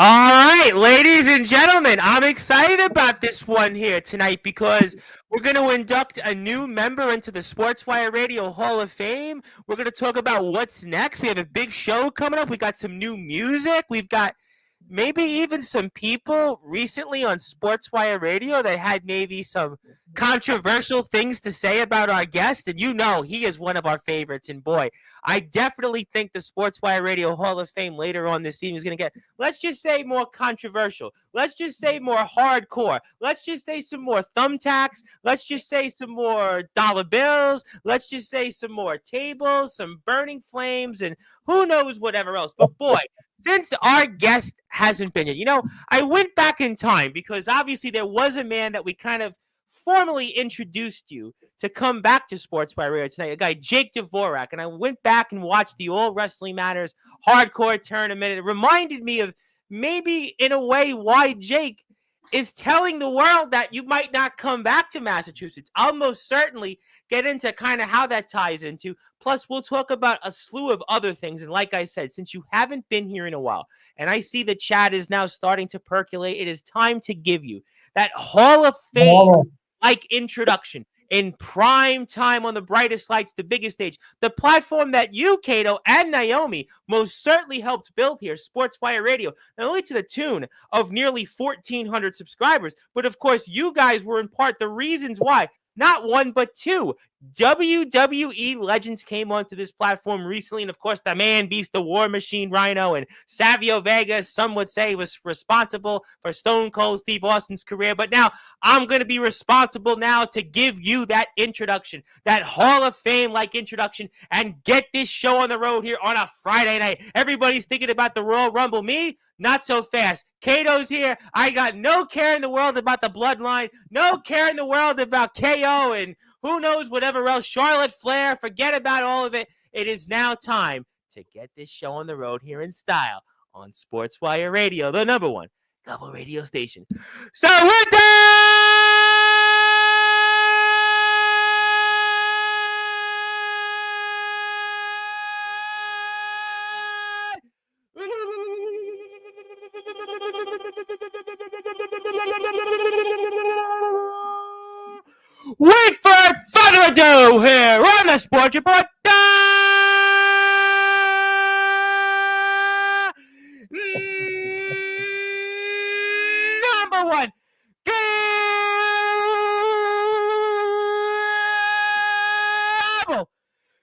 All right, ladies and gentlemen, I'm excited about this one here tonight because we're going to induct a new member into the Sportswire Radio Hall of Fame. We're going to talk about what's next. We have a big show coming up. We got some new music. We've got maybe even some people recently on Sportswire Radio that had maybe some controversial things to say about our guest. And you know, he is one of our favorites. And boy, I definitely think the Sportswire Radio Hall of Fame later on this evening is going to get, let's just say, more controversial. Let's just say more hardcore. Let's just say some more thumbtacks. Let's just say some more dollar bills. Let's just say some more tables, some burning flames, and who knows whatever else. But boy, since our guest hasn't been here, I went back in time because obviously there was a man that we kind of formally introduced you to come back to Sportswire Radio tonight, a guy, Jake Dvorak. And I went back and watched the All Wrestling Matters hardcore tournament. It reminded me of maybe in a way why Jake is telling the world that you might not come back to Massachusetts. I'll most certainly get into kind of how that ties into. Plus, we'll talk about a slew of other things. And like I said, since you haven't been here in a while, and I see the chat is now starting to percolate, it is time to give you that Hall of Fame-like introduction in prime time on the brightest lights, the biggest stage, the platform that you, Kato, and Naomi most certainly helped build here, Sportswire Radio, not only to the tune of nearly 1,400 subscribers, but of course, you guys were in part the reasons why. Not one, but two WWE legends came onto this platform recently. And of course, the man beast, the War Machine Rhino, and Savio Vega, some would say, was responsible for Stone Cold Steve Austin's career. But now I'm going to be responsible now to give you that introduction, that Hall of Fame-like introduction, and get this show on the road here on a Friday night. Everybody's thinking about the Royal Rumble. Me, not so fast. Kato's here. I got no care in the world about the bloodline, no care in the world about KO and who knows whatever else. Charlotte Flair, forget about all of it. It is now time to get this show on the road here in style on Sportswire Radio, the number one double radio station. So we're done! Without further ado, here on the Sports Report, number one global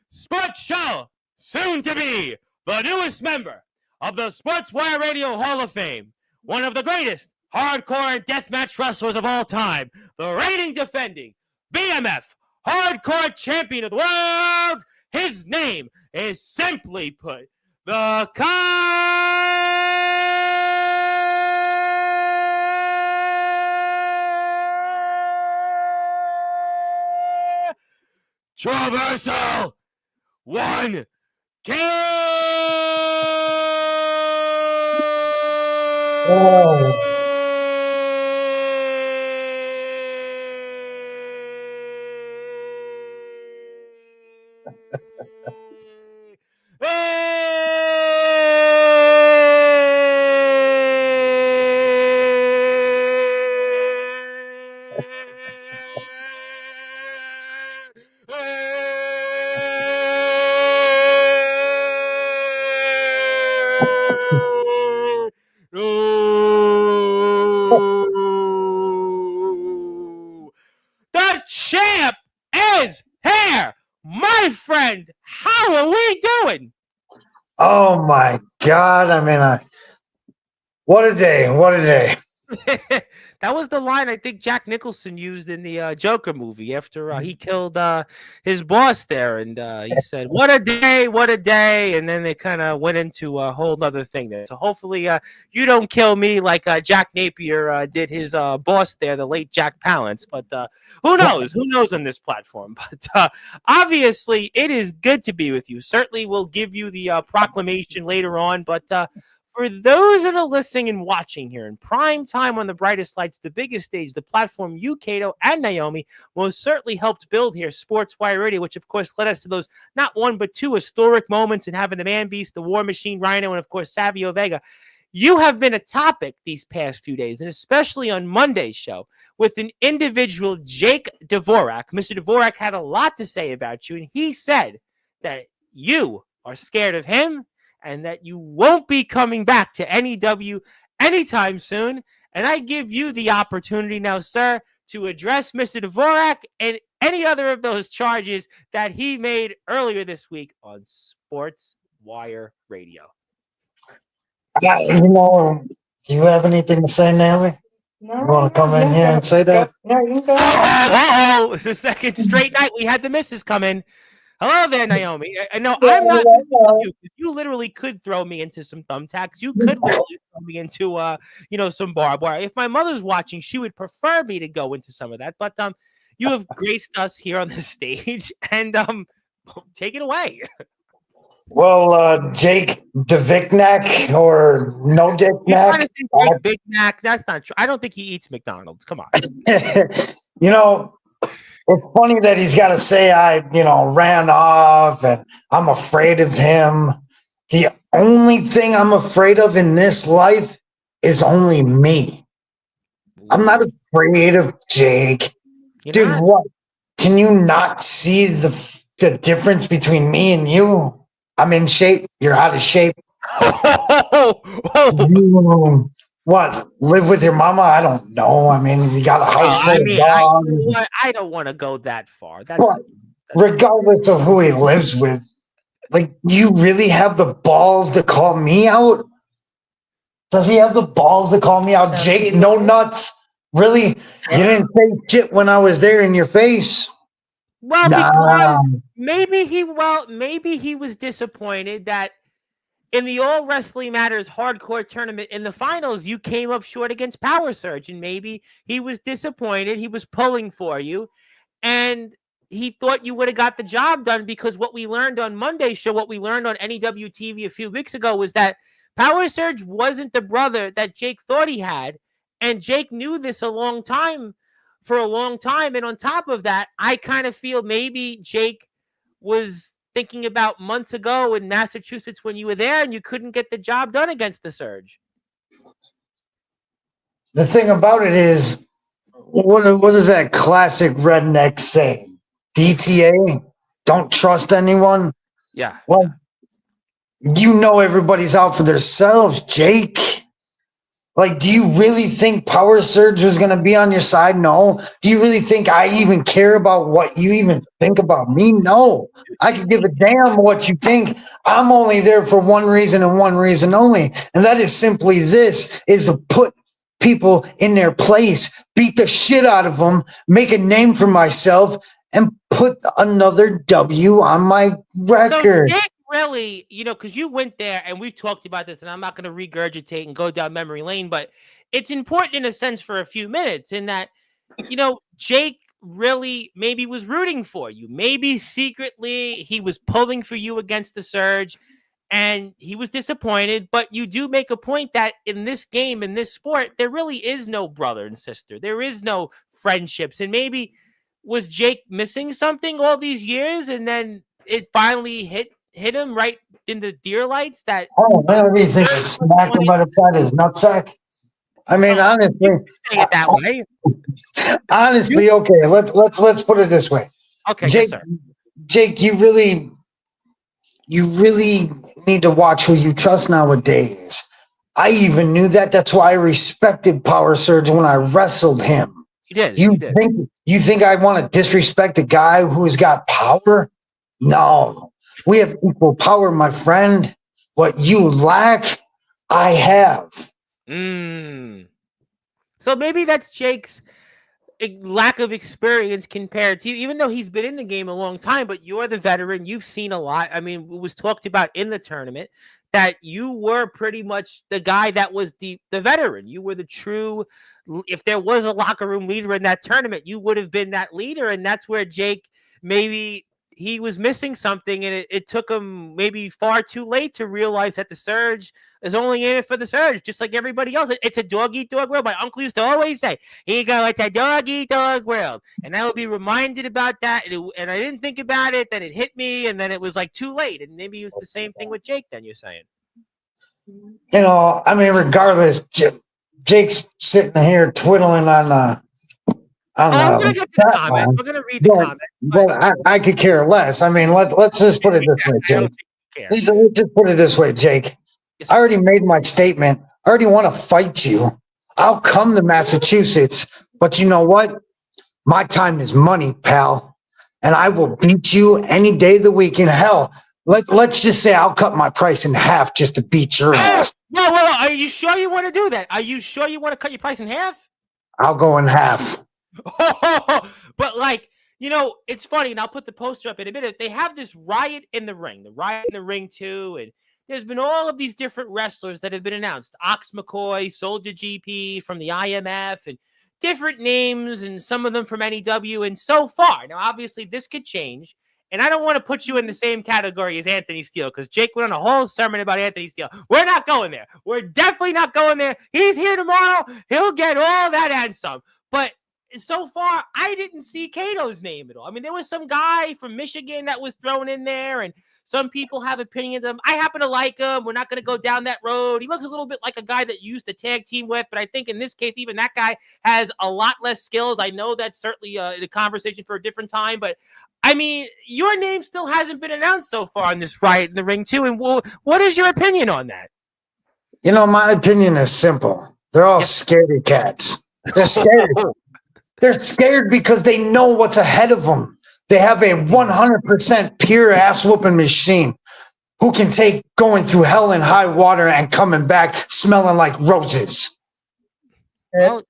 sports show, soon to be the newest member of the Sportswire Radio Hall of Fame, one of the greatest hardcore and deathmatch wrestlers of all time, the reigning defending BMF hardcore champion of the world. His name is, simply put, the Controversial One King. Oh. The champ is here, my friend. How are we doing? Oh my God! I mean, what a day! What a day! That was the line I think Jack Nicholson used in the Joker movie after he killed his boss there, and he said, "What a day! What a day!" And then they kind of went into a whole other thing there. So hopefully, you don't kill me like Jack Napier did his boss there, the late Jack Palance. But who knows? Who knows on this platform? But obviously, it is good to be with you. Certainly, we'll give you the proclamation later on, but. For those that are listening and watching here in prime time on the brightest lights, the biggest stage, the platform you, Kato, and Naomi most certainly helped build here, Sportswire Radio, which of course led us to those not one but two historic moments in having the Man Beast, the War Machine Rhino, and of course Savio Vega. you have been a topic these past few days, and especially on Monday's show, with an individual, Jake Dvorak. Mr. Dvorak had a lot to say about you, and he said that you are scared of him and that you won't be coming back to NEW anytime soon. And I give you the opportunity now, sir, to address Mr. Dvorak and any other of those charges that he made earlier this week on Sportswire Radio. Do you have anything to say, Naomi? You want to come in here and say that? No, you go. Oh, it's the second straight night we had the missus come in. Hello there, Naomi. No, Yeah, I'm not. hello. You literally could throw me into some thumbtacks. You could literally throw me into, some barbed wire. If my mother's watching, she would prefer me to go into some of that. But you have graced us here on the stage, and take it away. Well, Jake Dviknak or no Dick You're trying Knack. to say Jake Big Mac? That's not true. I don't think he eats McDonald's. Come on. It's funny that he's got to say I ran off and I'm afraid of him. The only thing I'm afraid of in this life is only me. I'm not afraid of Jake. You're Dude, not. what? Can you not see the difference between me and you? I'm in shape. You're out of shape. You, what? Live with your mama? I don't know. I mean, you got a house full of dogs. I don't want to go that far. What? Regardless of who he lives with, like, do you really have the balls to call me out? Does he have the balls to call me out? So Jake, he- no nuts. Really? You didn't say shit when I was there in your face. Well, Nah. because maybe he was disappointed that in the All Wrestling Matters hardcore tournament in the finals, you came up short against Power Surge, and maybe he was disappointed. He was pulling for you, and he thought you would have got the job done, because what we learned on Monday's show, what we learned on NEW TV a few weeks ago, was that Power Surge wasn't the brother that Jake thought he had, and Jake knew this for a long time. And on top of that, I kind of feel maybe Jake was thinking about months ago in Massachusetts when you were there and you couldn't get the job done against the Surge. The thing about it is, what is that classic redneck saying? DTA, don't trust anyone. Yeah. Well, everybody's out for themselves, Jake. Like, do you really think Power Surge was going to be on your side? No. Do you really think I even care about what you even think about me? No. I could give a damn what you think. I'm only there for one reason and one reason only. And that is simply this, is to put people in their place, beat the shit out of them, make a name for myself, and put another W on my record. So Jake really, because you went there and we've talked about this, and I'm not going to regurgitate and go down memory lane, but it's important in a sense for a few minutes in that, Jake really maybe was rooting for you. Maybe secretly he was pulling for you against the Surge, and he was disappointed. But you do make a point that in this game, in this sport, there really is no brother and sister. There is no friendships. And maybe was Jake missing something all these years, and then it finally hit him right in the deer lights that... Oh, man, what do you think? I smacked him by the side of his nutsack? I mean, honestly... Say it that way. Honestly, okay, let's put it this way. Okay, Jake, yes, sir. Jake, you really need to watch who you trust nowadays. I even knew that. That's why I respected Power Surge when I wrestled him. You did. You think I want to disrespect a guy who's got power? No. We have equal power, my friend. What you lack, I have. So maybe that's Jake's lack of experience compared to you, even though he's been in the game a long time, but you're the veteran. You've seen a lot. I mean, it was talked about in the tournament that you were pretty much the guy that was the veteran. You were the true, if there was a locker room leader in that tournament, you would have been that leader. And that's where Jake, maybe he was missing something, and it took him maybe far too late to realize that the Surge is only in it for the Surge, just like everybody else. It's a dog-eat-dog world. My uncle used to always say, here you go, it's a dog-eat-dog world. And I would be reminded about that, and I didn't think about it, then it hit me, and then it was like too late. And maybe it was the same thing with Jake then, you're saying. I mean, regardless, Jake's sitting here twiddling on the I'm gonna get to the chat comments. line, We're gonna read the but comments, but I could care less. I mean, let's just put it this way, I don't Jake. think you care. Let's just put it this way, Jake. Yes, I already made my statement. I already want to fight you. I'll come to Massachusetts, but you know what? My time is money, pal, and I will beat you any day of the week. In hell, let's just say I'll cut my price in half just to beat your ass. No, well, are you sure you want to do that? Are you sure you want to cut your price in half? I'll go in half. But it's funny, and I'll put the poster up in a minute. They have this Riot in the Ring, the Riot in the Ring 2, and there's been all of these different wrestlers that have been announced. Ox McCoy, Soldier GP from the IMF, and different names, and some of them from NEW. And so far, now obviously this could change. And I don't want to put you in the same category as Anthony Steele, because Jake went on a whole sermon about Anthony Steele. We're not going there. We're definitely not going there. He's here tomorrow. He'll get all that and some. But so far, I didn't see Kato's name at all. I mean, there was some guy from Michigan that was thrown in there, and some people have opinions of him. I happen to like him. We're not going to go down that road. He looks a little bit like a guy that you used to tag team with, but I think in this case, even that guy has a lot less skills. I know that's certainly a conversation for a different time, but I mean, your name still hasn't been announced so far in this Riot in the Ring too. And what is your opinion on that? My opinion is simple. They're all scaredy cats. They're scared. They're scared because they know what's ahead of them. They have a 100% pure ass whooping machine who can take going through hell and high water and coming back smelling like roses. Well,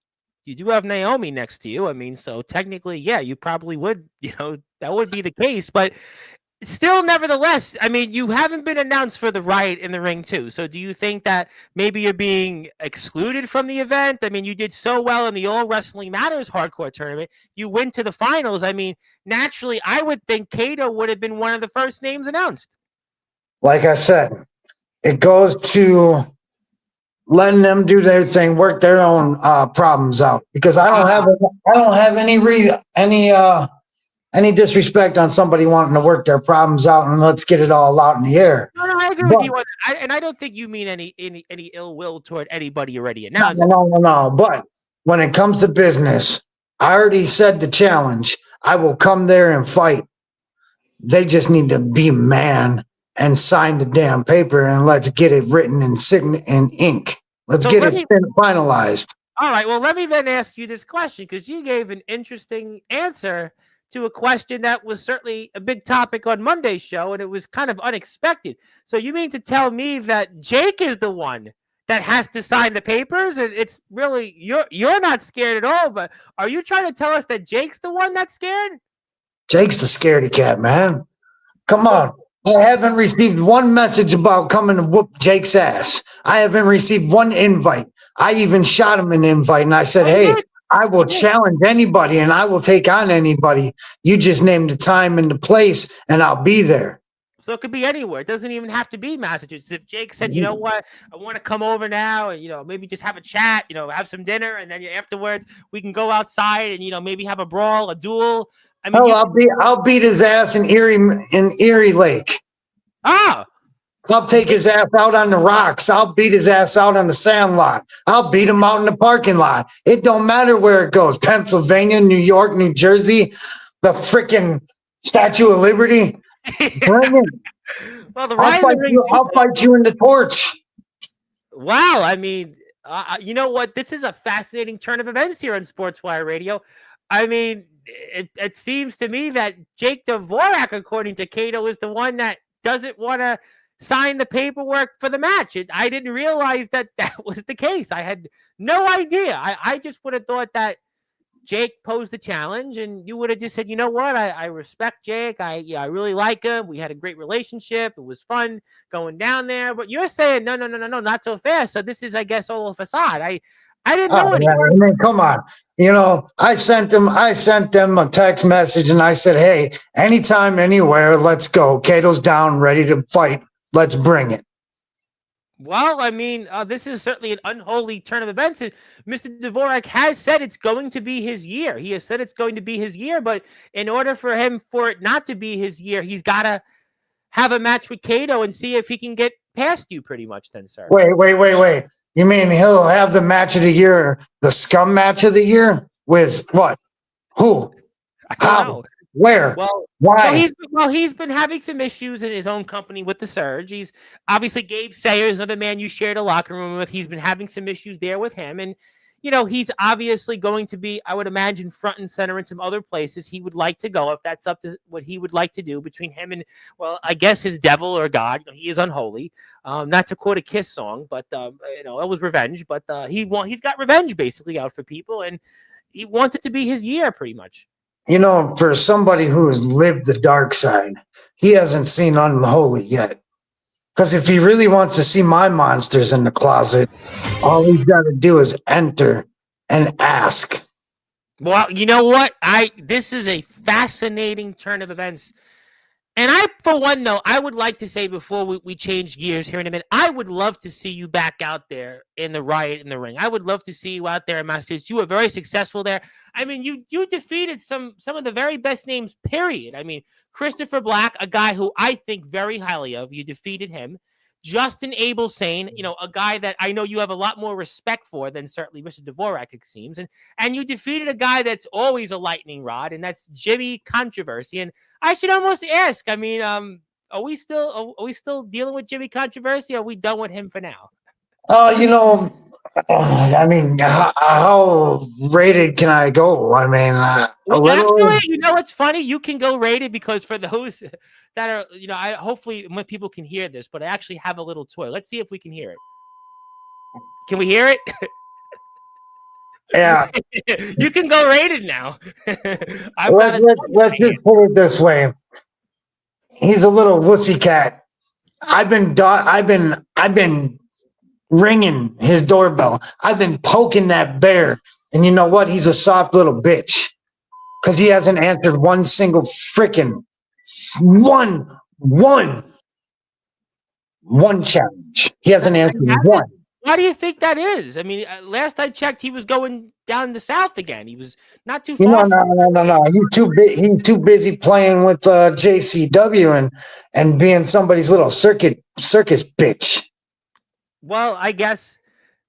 you do have Naomi next to you. I mean, so technically, yeah, you probably would, that would be the case. But still, nevertheless, I mean, you haven't been announced for the Riot in the Ring too. So do you think that maybe you're being excluded from the event? I mean, you did so well in the All Wrestling Matters hardcore tournament. You went to the finals. I mean, naturally, I would think Kato would have been one of the first names announced. Like I said, it goes to letting them do their thing, work their own problems out. Because I don't have any disrespect on somebody wanting to work their problems out and let's get it all out in the air. No, I agree with you on that. And I don't think you mean any ill will toward anybody already announced. No. But when it comes to business, I already said the challenge. I will come there and fight. They just need to be man and sign the damn paper and let's get it written in ink. Let's get it finalized. All right. Well, let me then ask you this question, because you gave an interesting answer to a question that was certainly a big topic on Monday's show, and it was kind of unexpected. So you mean to tell me that Jake is the one that has to sign the papers? And it's really, you're not scared at all, but are you trying to tell us that Jake's the one that's scared? Jake's the scaredy cat, man. Come on. I haven't received one message about coming to whoop Jake's ass. I haven't received one invite. I even shot him an invite and I said, hey, I will challenge anybody and I will take on anybody. You just name the time and the place and I'll be there. So it could be anywhere. It doesn't even have to be Massachusetts. If Jake said, you know what, I want to come over now and, maybe just have a chat, have some dinner. And then afterwards we can go outside and, maybe have a brawl, a duel. I mean, I'll beat his ass in Erie Lake. Ah, I'll take his ass out on the rocks. I'll beat his ass out on the sand lot. I'll beat him out in the parking lot. It don't matter where it goes. Pennsylvania, New York, New Jersey, the freaking Statue of Liberty. Bring it. Well, I'll fight you in the torch. Wow. I mean, you know what? This is a fascinating turn of events here on Sportswire Radio. I mean, it seems to me that Jake Dvorak, according to Kato, is the one that doesn't want to sign the paperwork for the match. I didn't realize that was the case. I had no idea. I just would have thought that Jake posed the challenge and you would have just said, you know what? I respect Jake. I really like him. We had a great relationship. It was fun going down there. But you're saying, no, not so fast. So this is, I guess, all a facade. I didn't know anything. I mean, come on. I sent them a text message and I said, hey, anytime, anywhere, let's go. Kato's down, ready to fight. Let's bring it. Well, I mean, this is certainly an unholy turn of events. And Mr. Dvorak has said it's going to be his year. He has said it's going to be his year, but in order for it not to be his year, he's got to have a match with Kato and see if he can get past you pretty much then, sir. Wait. You mean he'll have the match of the year, the scum match of the year with what? Who? I don't How? know. Where? Well, Why? he's been having some issues in his own company with the Surge. He's obviously Gabe Sayers, another man you shared a locker room with. He's been having some issues there with him, and he's obviously going to be, I would imagine, front and center in some other places he would like to go if that's up to what he would like to do between him and, well, I guess his devil or God. He is unholy. Not to quote a Kiss song, but it was revenge. But he's got revenge basically out for people, and he wants it to be his year pretty much. For somebody who has lived the dark side, he hasn't seen unholy yet. Because if he really wants to see my monsters in the closet, all he's got to do is enter and ask. Well, you know what? This is a fascinating turn of events. And for one, though, I would like to say before we change gears here in a minute, I would love to see you back out there in the Riot in the Ring. I would love to see you out there in Massachusetts. You were very successful there. I mean, you defeated some of the very best names, period. I mean, Christopher Black, a guy who I think very highly of. You defeated him. Justin Abel Sane, a guy that I know you have a lot more respect for than certainly Mr. Dvorak, it seems. And you defeated a guy that's always a lightning rod, and that's Jimmy Controversy. And I should almost ask, I mean, are we still dealing with Jimmy Controversy, or are we done with him for now? I mean, how rated can I go? I mean, actually, what's funny? You can go rated because for those that are, I hopefully when people can hear this, but I actually have a little toy. Let's see if we can hear it. Can we hear it? Yeah. You can go rated now. Let's just put it this way. He's a little wussy cat. I've been ringing his doorbell. I've been poking that bear. And you know what? He's a soft little bitch. Because he hasn't answered one single freaking one challenge. He hasn't answered one. Why do you think that is? I mean, last I checked, he was going down the south again. He was not too far. No. He's too busy playing with JCW and being somebody's little circus bitch. Well, I guess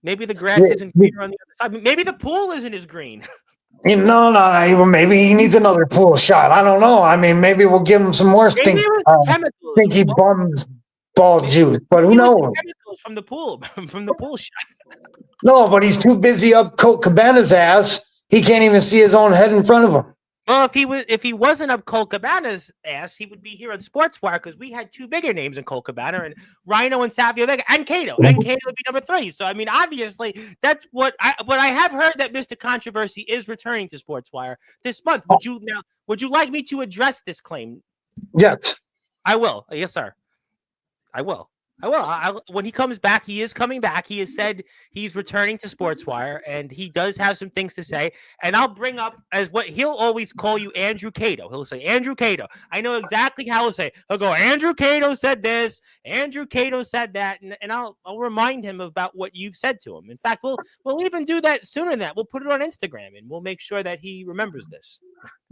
maybe the grass isn't greener on the other side. Maybe the pool isn't as green. No. Maybe he needs another pool shot. I don't know. I mean, maybe we'll give him some more stinky bums ball juice. But who knows? Chemicals from the pool shot. No, but he's too busy up Colt Cabana's ass. He can't even see his own head in front of him. Well, if he wasn't up Colt Cabana's ass, he would be here on Sportswire because we had two bigger names in Colt Cabana, and Rhino and Savio Vega and Kato. And Kato would be number 3. So I mean, obviously, that's what I have heard that Mr. Controversy is returning to Sportswire this month. Would you like me to address this claim? Yes. I will. Yes, sir. I will. When he comes back, he is coming back. He has said he's returning to Sportswire, and he does have some things to say. And I'll bring up as what he'll always call you, Andrew Kato. He'll say, Andrew Kato. I know exactly how he'll say. He'll go, Andrew Kato said this. Andrew Kato said that, and I'll remind him about what you've said to him. In fact, we'll even do that sooner than that. We'll put it on Instagram, and we'll make sure that he remembers this.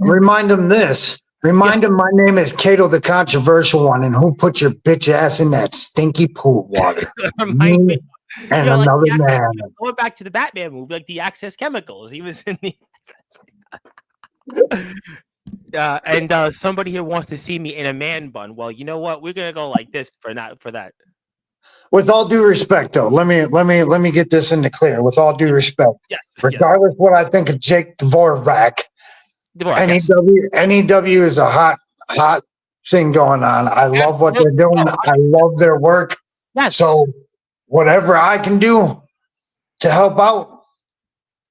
Remind him this. Remind him my name is Kato the Controversial One, and who put your bitch ass in that stinky pool water? Remind me. And another man. Going back to the Batman movie, like the Access Chemicals. He was in the and somebody here wants to see me in a man bun. Well, you know what? We're gonna go like this for that. With all due respect, though, let me get this in the clear. With all due respect, regardless what I think of Jake Dvorak, NEW is a hot thing going on. I love what they're doing. I love their work. Yes. So whatever I can do to help out,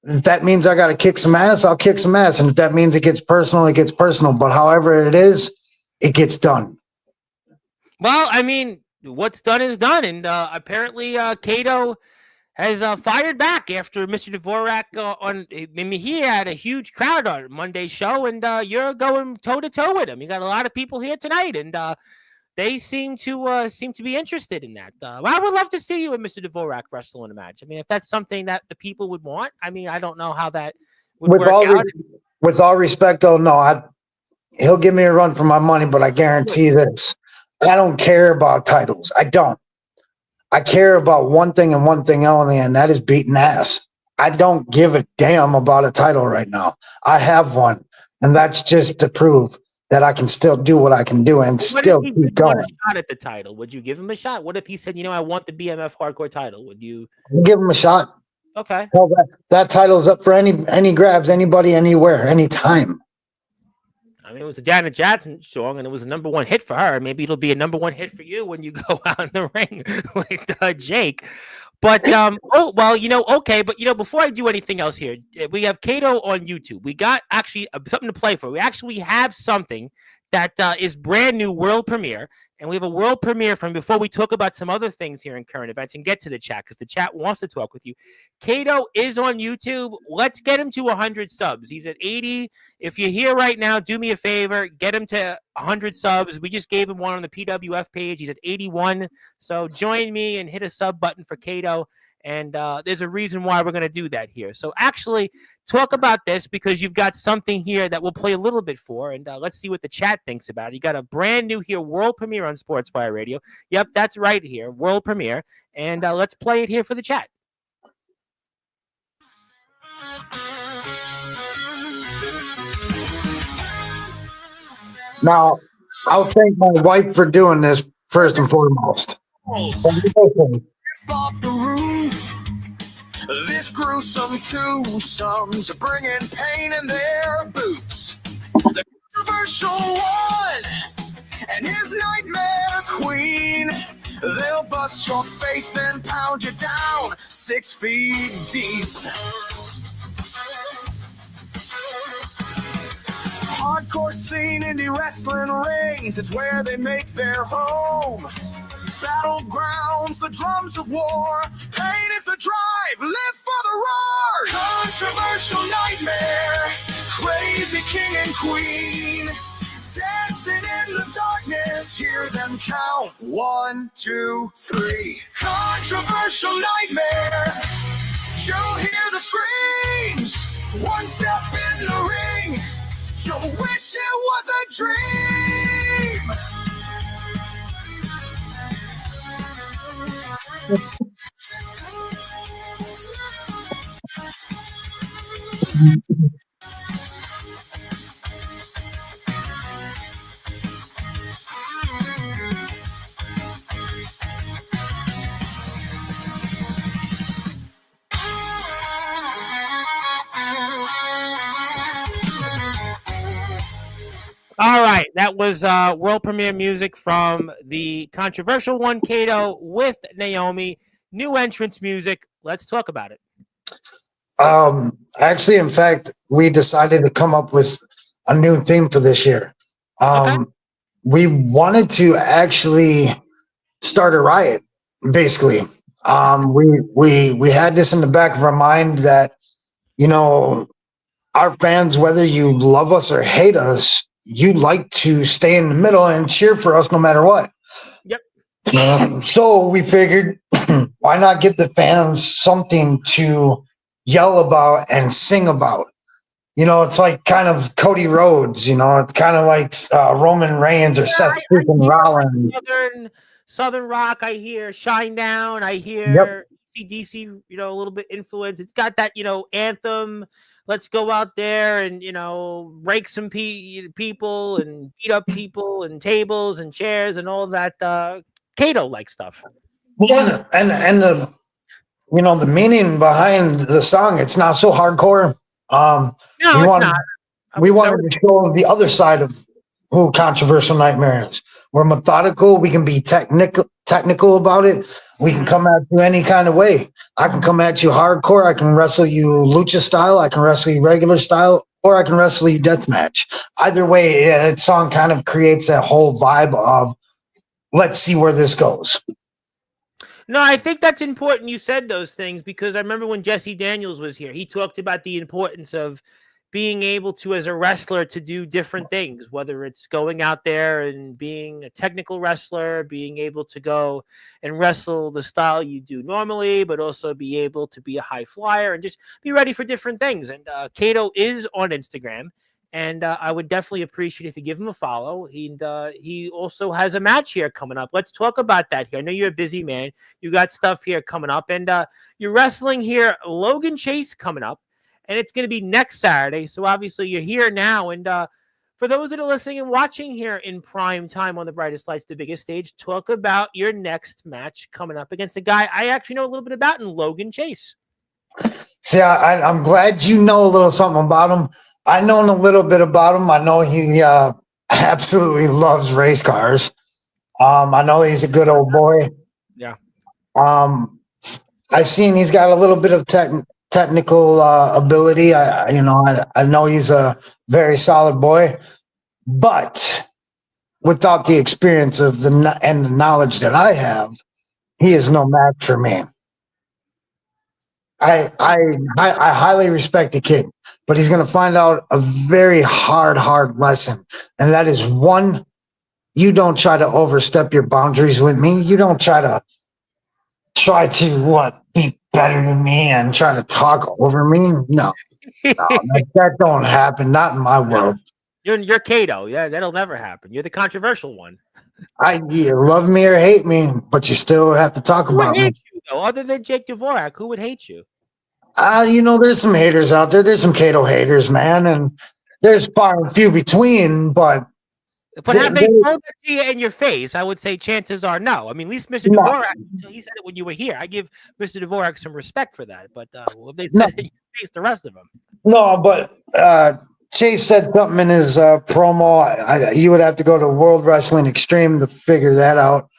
if that means I got to kick some ass, I'll kick some ass. And if that means it gets personal, it gets personal. But however it is, it gets done. Well, I mean, what's done is done. And apparently Kato has fired back after Mr. Dvorak he had a huge crowd on Monday's show, and you're going toe-to-toe with him. You got a lot of people here tonight, and they seem to be interested in that. I would love to see you and Mr. Dvorak wrestle in a match. I mean, if that's something that the people would want, I mean, I don't know how that would work out. With all respect, though, no, he'll give me a run for my money, but I guarantee this. I don't care about titles. I don't. I care about one thing and one thing only, and that is beating ass. I don't give a damn about a title right now. I have one, and that's just to prove that I can still do what I can do and What if still he keep did want a going. shot at the title? Would you give him a shot? What if he said, I want the BMF hardcore title? Would you? Give him a shot. Okay. Hell, that title's up for any grabs, anybody, anywhere, anytime. I mean, it was a Janet Jackson song, and it was a number one hit for her. Maybe it'll be a number one hit for you when you go out in the ring with Jake. But okay. But before I do anything else here, we have Kato on YouTube. We got actually something to play for. We actually have something that is brand new, world premiere. And we have a world premiere from before we talk about some other things here in current events and get to the chat because the chat wants to talk with you. Kato is on YouTube. Let's get him to 100 subs. He's at 80. If you're here right now, do me a favor. Get him to 100 subs. We just gave him one on the PWF page. He's at 81. So join me and hit a sub button for Kato. And there's a reason why we're going to do that here. So actually, talk about this because you've got something here that we'll play a little bit for. And let's see what the chat thinks about it. You got a brand new here, world premiere on Sportswire Radio. Yep, that's right here, world premiere. And let's play it here for the chat. Now, I'll thank my wife for doing this first and foremost. Off the roof, this gruesome twosomes are bringing pain in their boots. The controversial one and his nightmare queen, they'll bust your face, then pound you down 6 feet deep. Hardcore scene, indie wrestling rings, it's where they make their home. Battlegrounds, the drums of war. Pain is the drive, live for the roar. Controversial nightmare, crazy king and queen. Dancing in the darkness, hear them count 1, 2, 3. Controversial nightmare, you'll hear the screams. One step in the ring, you'll wish it was a dream. All right, that was world premiere music from the controversial one, Kato, with Naomi. New entrance music. Let's talk about it. Actually, in fact, we decided to come up with a new theme for this year. Okay. We wanted to actually start a riot, basically. We had this in the back of our mind that, our fans, whether you love us or hate us, you like to stay in the middle and cheer for us no matter what. Yep. So we figured, why not give the fans something to yell about and sing about? It's like kind of Cody Rhodes, it's kind of like Roman Reigns or Seth freaking Rollins. Southern rock, I hear Shine Down, I hear CDC, a little bit influence. It's got that, anthem. Let's go out there and, rake some people and beat up people and tables and chairs and all that Kato-like stuff. Yeah, and the the meaning behind the song, it's not so hardcore. No, it's not. We wanted to show the other side of who Controversial Nightmare is. We're methodical. We can be technical about it. We can come at you any kind of way. I can come at you hardcore. I can wrestle you lucha style. I can wrestle you regular style, or I can wrestle you deathmatch. Either way, that song kind of creates that whole vibe of let's see where this goes. No, I think that's important you said those things because I remember when Jesse Daniels was here, he talked about the importance of being able to, as a wrestler, to do different things, whether it's going out there and being a technical wrestler, being able to go and wrestle the style you do normally, but also be able to be a high flyer and just be ready for different things. And Kato is on Instagram. And I would definitely appreciate if you give him a follow. He also has a match here coming up. Let's talk about that here. I know you're a busy man. You got stuff here coming up. And you're wrestling here Logan Chase coming up. And it's going to be next Saturday. So obviously you're here now. And for those that are listening and watching here in prime time on the brightest lights, the biggest stage, talk about your next match coming up against a guy I actually know a little bit about in Logan Chase. See, I'm glad you know a little something about him. I know a little bit about him. I know he absolutely loves race cars. I know he's a good old boy. Yeah. I've seen he's got a little bit of technical ability. I know he's a very solid boy, but without the experience of the knowledge that I have, he is no match for me. I highly respect the kid, but he's going to find out a very hard lesson. And that is, one, you don't try to overstep your boundaries with me. You don't try to be better than me and try to talk over me. No, that don't happen. Not in my world. You're Kato. Yeah, that'll never happen. You're the controversial one. You love me or hate me, but you still have to talk Who about would me. hate you, though, other than Jake Dvorak? Who would hate you? There's some haters out there. There's some Kato haters, man, and there's far and few between. But have they told that to you in your face? I would say chances are no. I mean, at least Mr. Dvorak, he said it when you were here. I give Mr. Dvorak some respect for that. But if they said it in your face, the rest of them. No, but Chase said something in his promo. You would have to go to World Wrestling Extreme to figure that out.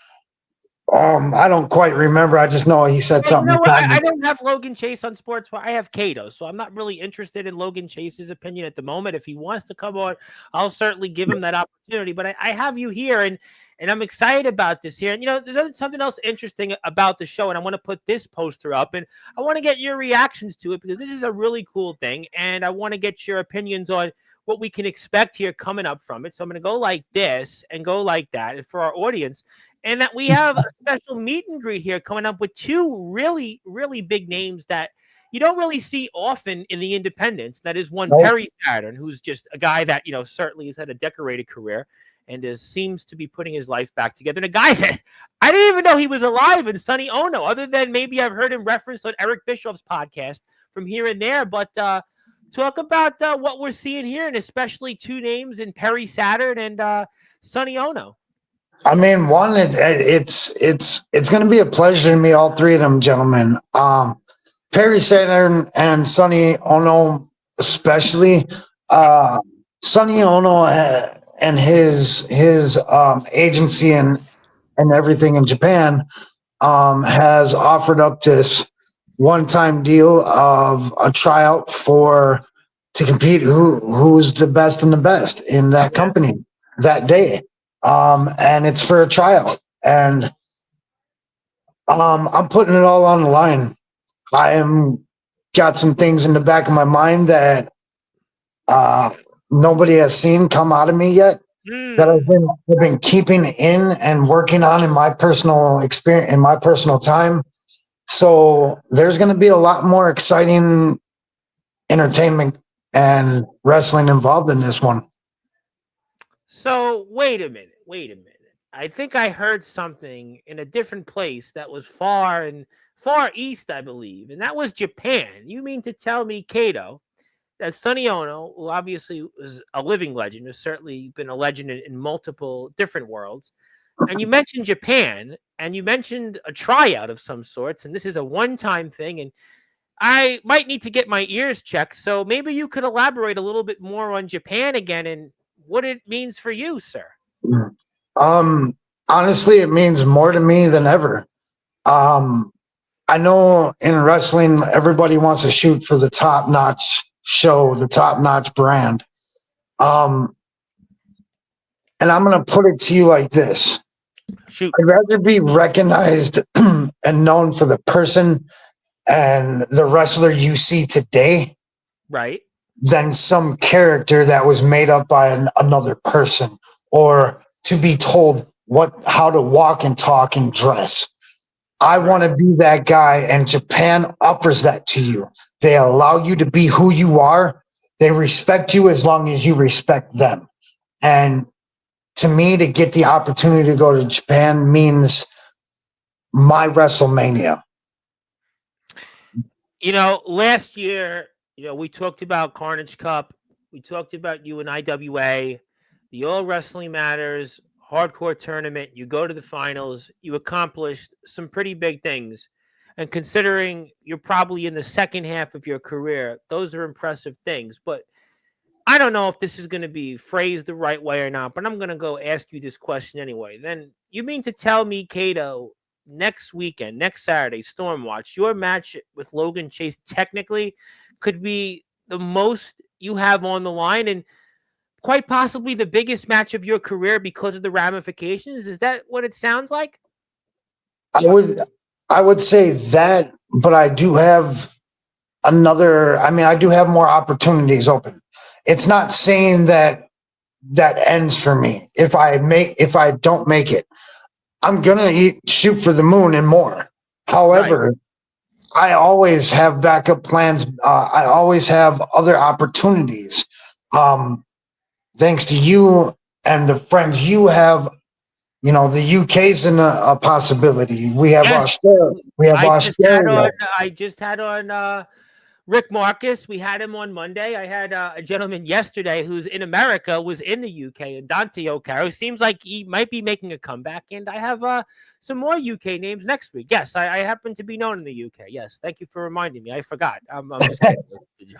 I don't quite remember. I just know he said something. You know, I don't have Logan Chase on Sportzwire. I have Kato, so I'm not really interested in Logan Chase's opinion at the moment. If he wants to come on, I'll certainly give him that opportunity. But I have you here, and I'm excited about this here. And, there's something else interesting about the show, and I want to put this poster up, and I want to get your reactions to it because this is a really cool thing, and I want to get your opinions on what we can expect here coming up from it. So I'm going to go like this and go like that, and for our audience. And that we have a special meet and greet here coming up with two really, really big names that you don't really see often in the independents. That is one, Perry Saturn, who's just a guy that, certainly has had a decorated career and seems to be putting his life back together. And a guy that I didn't even know he was alive, in Sonny Ono, other than maybe I've heard him referenced on Eric Bischoff's podcast from here and there. But talk about what we're seeing here, and especially two names in Perry Saturn and Sonny Ono. I mean, one, it's going to be a pleasure to meet all three of them gentlemen. Perry Saturn and Sonny Ono, especially. Sonny Ono and his agency and everything in Japan has offered up this one-time deal of a tryout to compete who's the best and the best in that company that day. And it's for a tryout, and I'm putting it all on the line. I am got some things in the back of my mind that nobody has seen come out of me yet, that I've been keeping in and working on in my personal experience, in my personal time. So there's going to be a lot more exciting entertainment and wrestling involved in this one. So wait a minute. I think I heard something in a different place that was far east, I believe, and that was Japan. You mean to tell me, Kato, that Sonny Ono, who obviously was a living legend, has certainly been a legend in multiple different worlds, and you mentioned Japan, and you mentioned a tryout of some sorts, and this is a one-time thing, and I might need to get my ears checked, so maybe you could elaborate a little bit more on Japan again and what it means for you, sir. Honestly, it means more to me than ever. I know in wrestling, everybody wants to shoot for the top-notch show, the top-notch brand. And I'm going to put it to you like this. Shoot. I'd rather be recognized and known for the person and the wrestler you see today, right, than some character that was made up by another person, or to be told how to walk and talk and dress. I want to be that guy, and Japan offers that to you. They allow you to be who you are, They respect you as long as you respect them. And to me, to get the opportunity to go to Japan means my WrestleMania. Last year, we talked about Carnage Cup. We talked about you and IWA, the All Wrestling Matters hardcore tournament. You go to the finals. You accomplished some pretty big things. And considering you're probably in the second half of your career, those are impressive things. But I don't know if this is going to be phrased the right way or not, but I'm going to go ask you this question anyway. Then you mean to tell me, Kato, next weekend, next Saturday, Stormwatch, your match with Logan Chase technically could be the most you have on the line and quite possibly the biggest match of your career because of the ramifications? Is that what it sounds like? I would say that, but I do have I do have more opportunities open. It's not saying that ends for me. If I don't make it, I'm gonna shoot for the moon and more. However, right. I always have backup plans. I always have other opportunities. Thanks to you and the friends you have, the UK's in a possibility. We have Australia. We have Australia. I just had on Rick Marcus. We had him on Monday. I had a gentleman yesterday who's in America, was in the UK, and Dante O'Carroll. Seems like he might be making a comeback. And I have some more UK names next week. Yes, I happen to be known in the UK. Yes, thank you for reminding me. I forgot. I'm just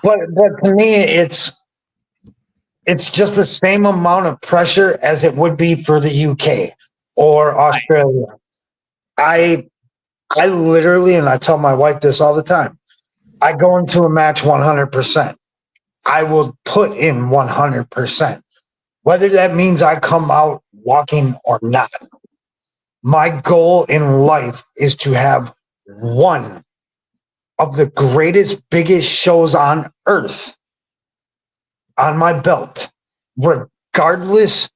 but to me, it's just the same amount of pressure as it would be for the UK or Australia. Right. I literally, and I tell my wife this all the time, I go into a match 100%. I will put in 100%, whether that means I come out walking or not. My goal in life is to have one of the greatest, biggest shows on earth on my belt, regardless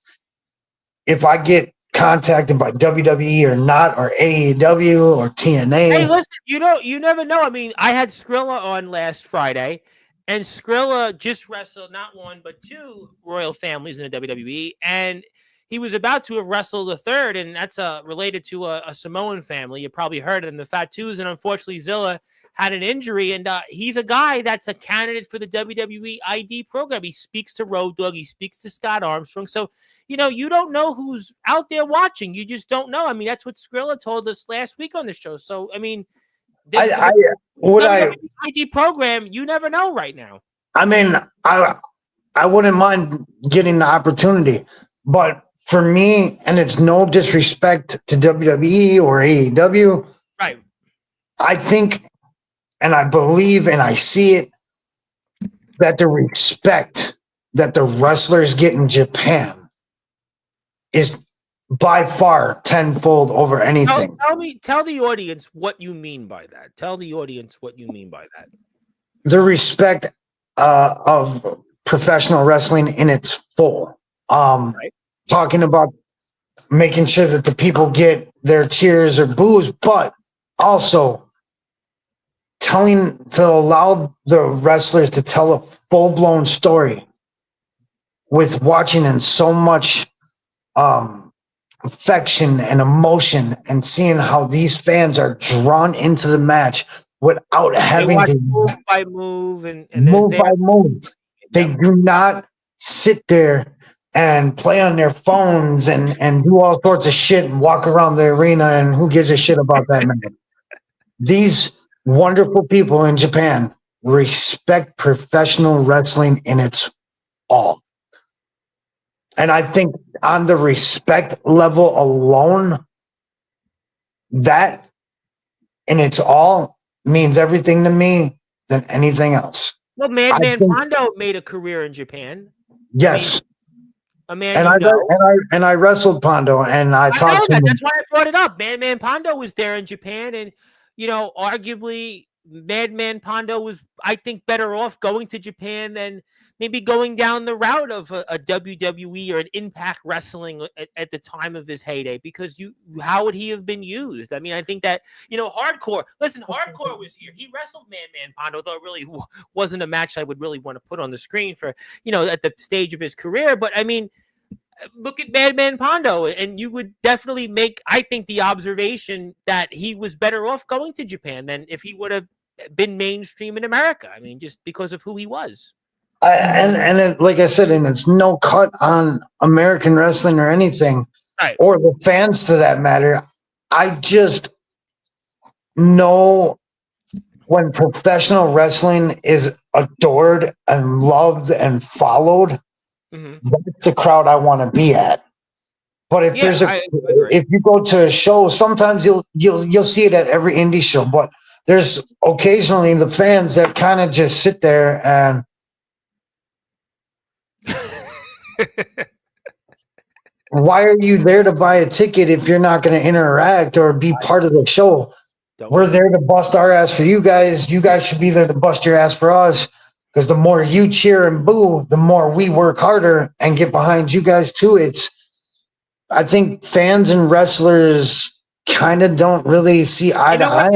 if I get contacted by WWE or not, or AEW or TNA. Hey, listen, you never know. I mean, I had Skrilla on last Friday, and Skrilla just wrestled not one but two royal families in the WWE, and he was about to have wrestled a third, and that's related to a Samoan family. You probably heard of them, the Fatus, and unfortunately Zilla had an injury, and he's a guy that's a candidate for the WWE ID program. He speaks to Road Dogg, he speaks to Scott Armstrong, so you don't know who's out there watching. You just don't know. I mean, that's what Skrilla told us last week on the show. So I mean, the ID program, you never know right now. I mean, I wouldn't mind getting the opportunity, but for me, and it's no disrespect to WWE or AEW, right? I think, and I believe, and I see it, that the respect that the wrestlers get in Japan is by far tenfold over anything. Tell the audience what you mean by that. Tell the audience what you mean by that. The respect of professional wrestling in its full. Right. Talking about making sure that the people get their cheers or boos, but also to allow the wrestlers to tell a full-blown story with watching in so much affection and emotion, and seeing how these fans are drawn into the match without having to move by move and move by move. They do not sit there and play on their phones and do all sorts of shit and walk around the arena, and who gives a shit about that, man? These wonderful people in Japan respect professional wrestling in its all. And I think on the respect level alone, that in its all means everything to me than anything else. Well, Madman Pondo made a career in Japan. Yes. A man I wrestled Pondo, and I talked to him. That's why I brought it up. Man Pondo was there in Japan, and arguably Madman Pondo was, I think, better off going to Japan than maybe going down the route of a WWE or an Impact Wrestling at the time of his heyday, because how would he have been used? I mean, I think that, Hardcore, listen, Hardcore was here. He wrestled Madman Pondo, though it really wasn't a match I would really want to put on the screen for, at the stage of his career. But I mean, look at Madman Pondo, and you would definitely make, I think, the observation that he was better off going to Japan than if he would have been mainstream in America. I mean, just because of who he was. Like I said, and it's no cut on American wrestling or anything, right, or the fans to that matter. I just know when professional wrestling is adored and loved and followed, that's the crowd I want to be at. But if if you go to a show, sometimes you'll see it at every indie show, but there's occasionally the fans that kind of just sit there and why are you there to buy a ticket if you're not going to interact or be part of the show? We're there to bust our ass for you guys. You guys should be there to bust your ass for us. Because the more you cheer and boo, the more we work harder and get behind you guys too. I think fans and wrestlers kind of don't really see eye to eye.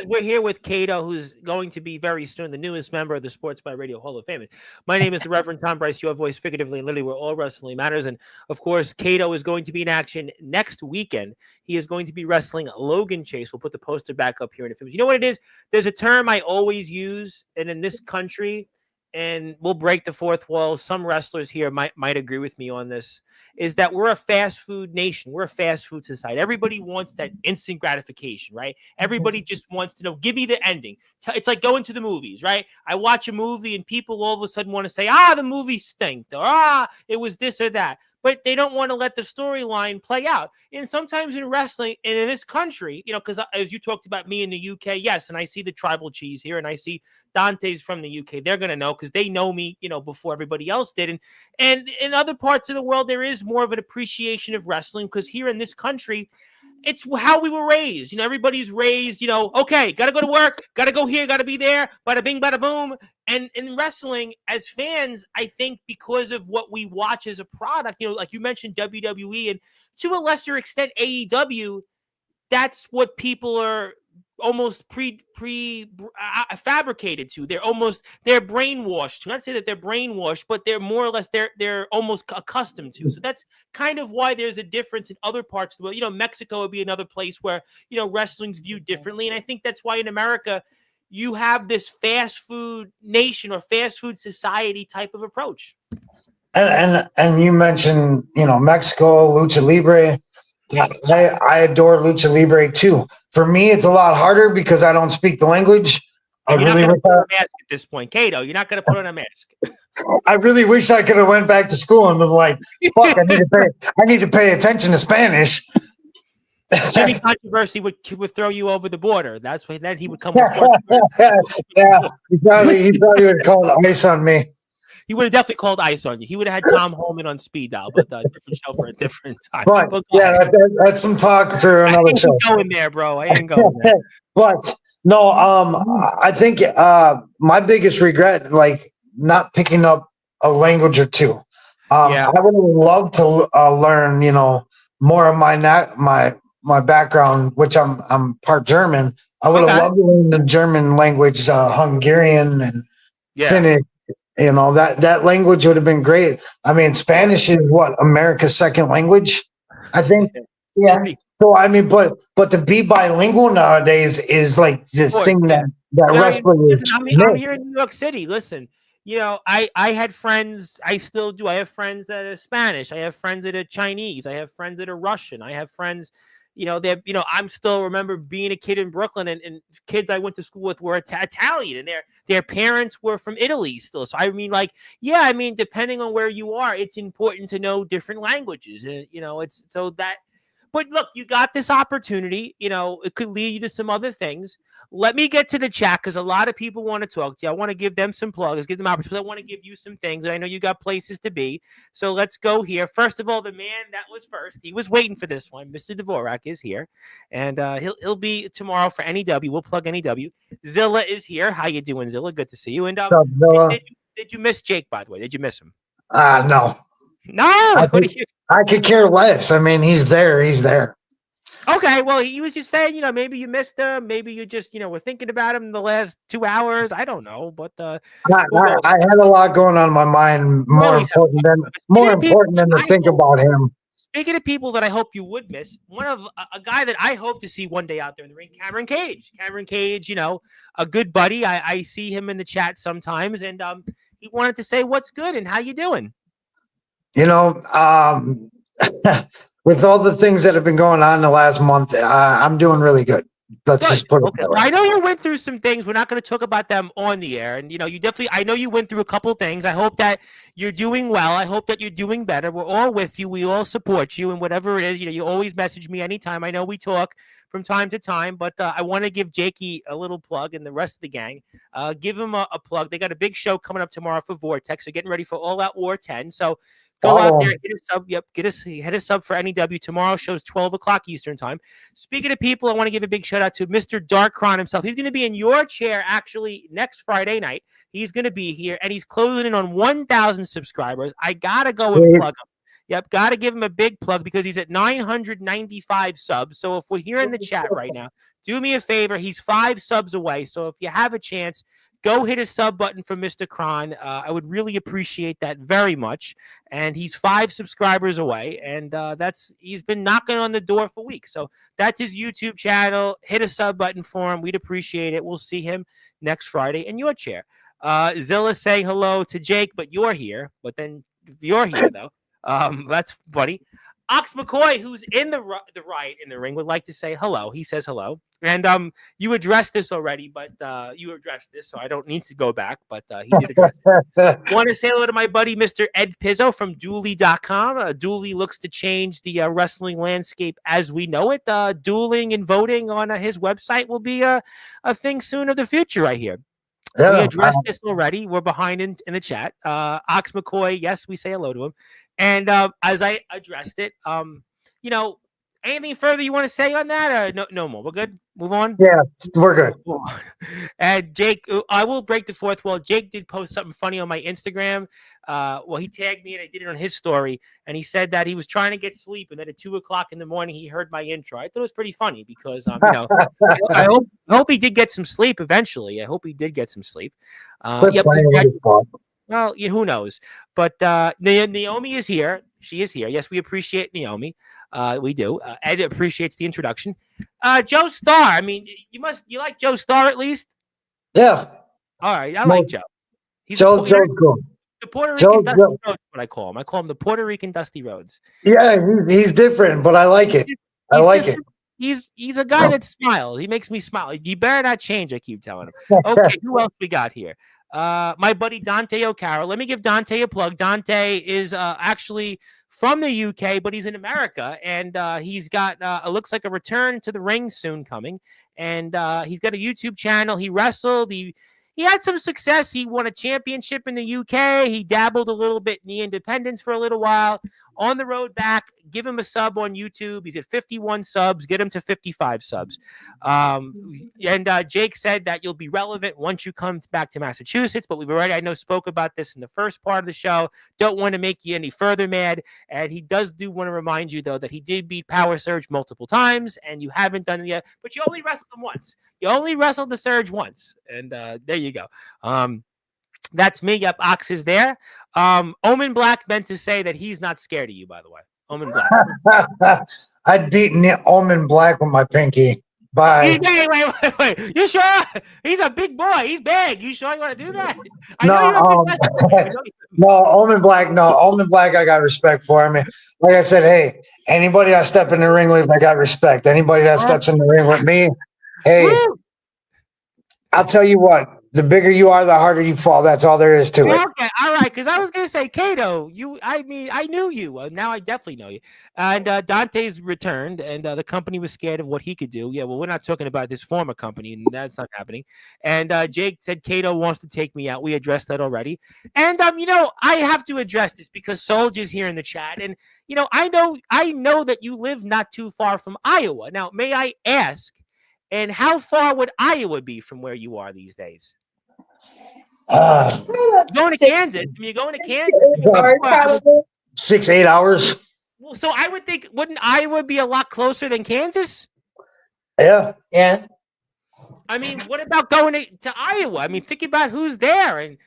We're here with Kato, who's going to be very soon the newest member of the Sportzwire Radio Hall of Fame. My name is the Reverend Tom Bryce, your voice figuratively and literally where all wrestling matters. And of course, Kato is going to be in action next weekend. He is going to be wrestling Logan Chase. We'll put the poster back up here in a few minutes. You know what it is? There's a term I always use, and in this country, and we'll break the fourth wall, some wrestlers here might agree with me on this, is that we're a fast food nation. We're a fast food society. Everybody wants that instant gratification, right? Everybody just wants to know, give me the ending. It's like going to the movies, right? I watch a movie and people all of a sudden want to say, the movie stinked, or it was this or that. But they don't want to let the storyline play out. And sometimes in wrestling, and in this country, because as you talked about me in the UK, yes, and I see the tribal cheese here, and I see Dante's from the UK. They're going to know because they know me, before everybody else did. And in other parts of the world, there is more of an appreciation of wrestling because here in this country, it's how we were raised. Everybody's raised, okay, got to go to work, got to go here, got to be there, bada bing, bada boom. And in wrestling, as fans, I think because of what we watch as a product, like you mentioned WWE and to a lesser extent AEW, that's what people are almost fabricated to. They're brainwashed to. Not say that they're brainwashed, but they're more or less they're almost accustomed to. So that's kind of why there's a difference in other parts of the world. Mexico would be another place where wrestling's viewed differently, and I think that's why in America you have this fast food nation or fast food society type of approach. And you mentioned Mexico, lucha libre. I adore lucha libre too. For me, it's a lot harder because I don't speak the language. You're not going to put on a mask at this point, Kato. You're not going to put on a mask. I really wish I could have went back to school and been like, "Fuck, I need to pay attention to Spanish." Jimmy Controversy would throw you over the border. That's why then he would come. Yeah, he probably would call ice on me. He would have definitely called ice on you. He would have had Tom Holman on speed dial, but a different show for a different time. But yeah, that's some talk for another show. I ain't going there, bro. I ain't going there. But no, I think my biggest regret, like not picking up a language or two. I would have loved to learn, more of my background, which I'm part German. I would have loved to learn the German language, Hungarian and Finnish. That language would have been great. I mean, Spanish is America's second language, I think. Yeah. So I mean, but to be bilingual nowadays is like the thing that wrestling is. I'm here in New York City. Listen, I had friends. I still do. I have friends that are Spanish. I have friends that are Chinese. I have friends that are Russian. I have friends. I'm still remember being a kid in Brooklyn and kids I went to school with were Italian and their parents were from Italy still. So I mean, depending on where you are, it's important to know different languages. It's so that. But look, you got this opportunity. It could lead you to some other things. let me get to the chat because a lot of people want to talk to you. I want to give them some plugs, give them opportunities. I want to give you some things. I know you got places to be. So let's go here. First of all, the man that was first, he was waiting for this one. Mr. Dvorak is here, and he'll be tomorrow for NEW. We'll plug NEW. Zilla is here. How you doing, Zilla? Good to see you. And did you miss Jake, by the way? Did you miss him? No. No. I could care less. I mean, he's there. He's there. Okay, well, he was just saying, maybe you missed him. Maybe you just, were thinking about him the last 2 hours. I don't know, but I had a lot going on in my mind. More important than to think about him. Speaking of people that I hope you would miss, one of a guy that I hope to see one day out there in the ring, Cameron Cage. Cameron Cage, a good buddy. I see him in the chat sometimes, and he wanted to say what's good and how you doing. With all the things that have been going on the last month, I'm doing really good. Let's just put it that way. I know you went through some things. We're not going to talk about them on the air. And, I know you went through a couple things. I hope that you're doing well. I hope that you're doing better. We're all with you. We all support you. And whatever it is, you always message me anytime. I know we talk from time to time, but I want to give Jakey a little plug and the rest of the gang. Give him a plug. They got a big show coming up tomorrow for Vortex. They're getting ready for All Out War 10. So go out there, hit a sub. Yep, hit a sub for NEW. Tomorrow show's 12 o'clock Eastern time. Speaking of people, I want to give a big shout out to Mr. Darkron himself. He's going to be in your chair actually next Friday night. He's going to be here, and he's closing in on 1,000 subscribers. I got to go and plug him. Yep, got to give him a big plug because he's at 995 subs. So if we're here in the chat right now, do me a favor. He's 5 subs away. So if you have a chance, go hit a sub button for Mr. Kron. I would really appreciate that very much. And he's 5 subscribers away. And he's been knocking on the door for weeks. So that's his YouTube channel. Hit a sub button for him. We'd appreciate it. We'll see him next Friday in your chair. Zilla saying hello to Jake, but you're here. But then you're here, though. That's funny. Ox McCoy, who's in the riot in the ring, would like to say hello. He says hello. And you addressed this already, but you addressed this, so I don't need to go back, but he did address it. I want to say hello to my buddy, Mr. Ed Pizzo from Dually.com. Dually looks to change the wrestling landscape as we know it. Dueling and voting on his website will be a thing soon of the future right here. Yeah, we addressed this already. We're behind in the chat. Ox McCoy, yes, we say hello to him. And as I addressed it, anything further you want to say on that? No more. We're good. Move on. Yeah, we're good. And Jake, I will break the fourth wall. Jake did post something funny on my Instagram. He tagged me and I did it on his story. And he said that he was trying to get sleep, and then at 2:00 in the morning he heard my intro. I thought it was pretty funny because I hope he did get some sleep eventually. I hope he did get some sleep. Well, who knows? But Naomi is here. She is here. Yes, we appreciate Naomi. We do. Ed appreciates the introduction. Joe Starr. I mean, you like Joe Starr at least? Yeah. All right. I like Joe. Joe's cool. The Puerto Rican Dusty Rhodes is what I call him. I call him the Puerto Rican Dusty Rhodes. Yeah, he's different, but I like it. I like it. He's a guy that smiles. He makes me smile. You better not change, I keep telling him. Okay, who else we got here? My buddy Dante O'Carroll. Let me give Dante a plug. Dante is actually from the UK, but he's in America, and he's got it looks like a return to the ring soon coming. And he's got a YouTube channel. He wrestled. He had some success. He won a championship in the UK. He dabbled a little bit in the independents for a little while. On the road back, give him a sub on YouTube. He's at 51 subs. Get him to 55 subs. Jake said that you'll be relevant once you come back to Massachusetts, but we've already, I know, spoke about this in the first part of the show. Don't want to make you any further mad. And he do want to remind you, though, that he did beat Power Surge multiple times, and you haven't done it yet, but you only wrestled him once. You only wrestled the Surge once. And there you go. That's me. Yep, Ox is there. Omen Black meant to say that he's not scared of you, by the way. Omen Black. I'd beaten Omen Black with my pinky. Bye. Wait. You sure? He's a big boy. He's big. You sure you want to do that? No, Omen Black. No, Omen Black. I got respect for. I mean, like I said, hey, anybody I step in the ring with, I got respect. Anybody that steps in the ring with me, hey, I'll tell you what. The bigger you are, the harder you fall. That's all there is to it. Okay, all right, because I was gonna say, Kato, I knew you. Now I definitely know you. And Dante's returned, and the company was scared of what he could do. Yeah, well, we're not talking about this former company, and that's not happening. And Jake said Kato wants to take me out. We addressed that already. And I have to address this because Soldier's here in the chat, and I know that you live not too far from Iowa. Now, may I ask, and how far would Iowa be from where you are these days? Uh, You're going to Kansas. I mean, you're going to Kansas. 6-8 hours. Well, so I would think, wouldn't Iowa be a lot closer than Kansas? Yeah. Yeah. I mean, what about going to Iowa? I mean, think about who's there, and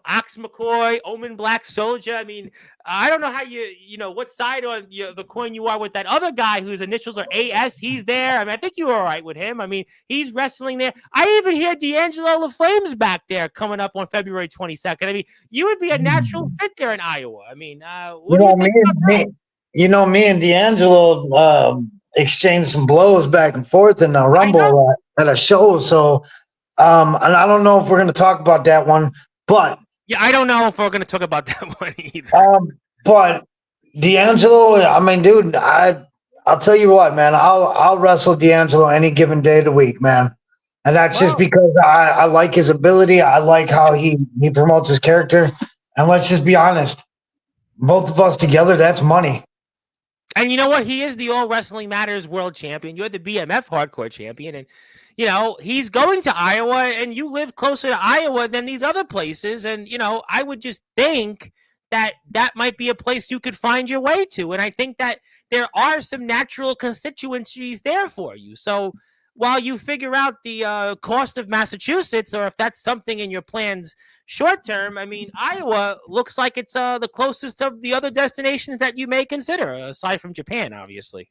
Ox McCoy, Omen Black Soldier. I mean, I don't know how what side on the coin you are with that other guy whose initials are AS. He's there. I mean, I think you were all right with him. I mean, he's wrestling there. I even hear D'Angelo LaFlame's back there coming up on February 22nd. I mean, you would be a natural fit there in Iowa. I mean, what do you think about that? Me and D'Angelo exchanged some blows back and forth in the Rumble at a show. So, and I don't know if we're going to talk about that one. But yeah, I don't know if we're going to talk about that one either. But D'Angelo, I mean, dude, I'll tell you what, man. I'll wrestle D'Angelo any given day of the week, man. And that's just because I like his ability. I like how he promotes his character. And let's just be honest, both of us together, that's money. And you know what? He is the All Wrestling Matters World Champion. You're the BMF Hardcore Champion, and he's going to Iowa, and you live closer to Iowa than these other places. And, I would just think that might be a place you could find your way to. And I think that there are some natural constituencies there for you. So while you figure out the cost of Massachusetts, or if that's something in your plans short term, I mean, Iowa looks like it's the closest of the other destinations that you may consider, aside from Japan, obviously.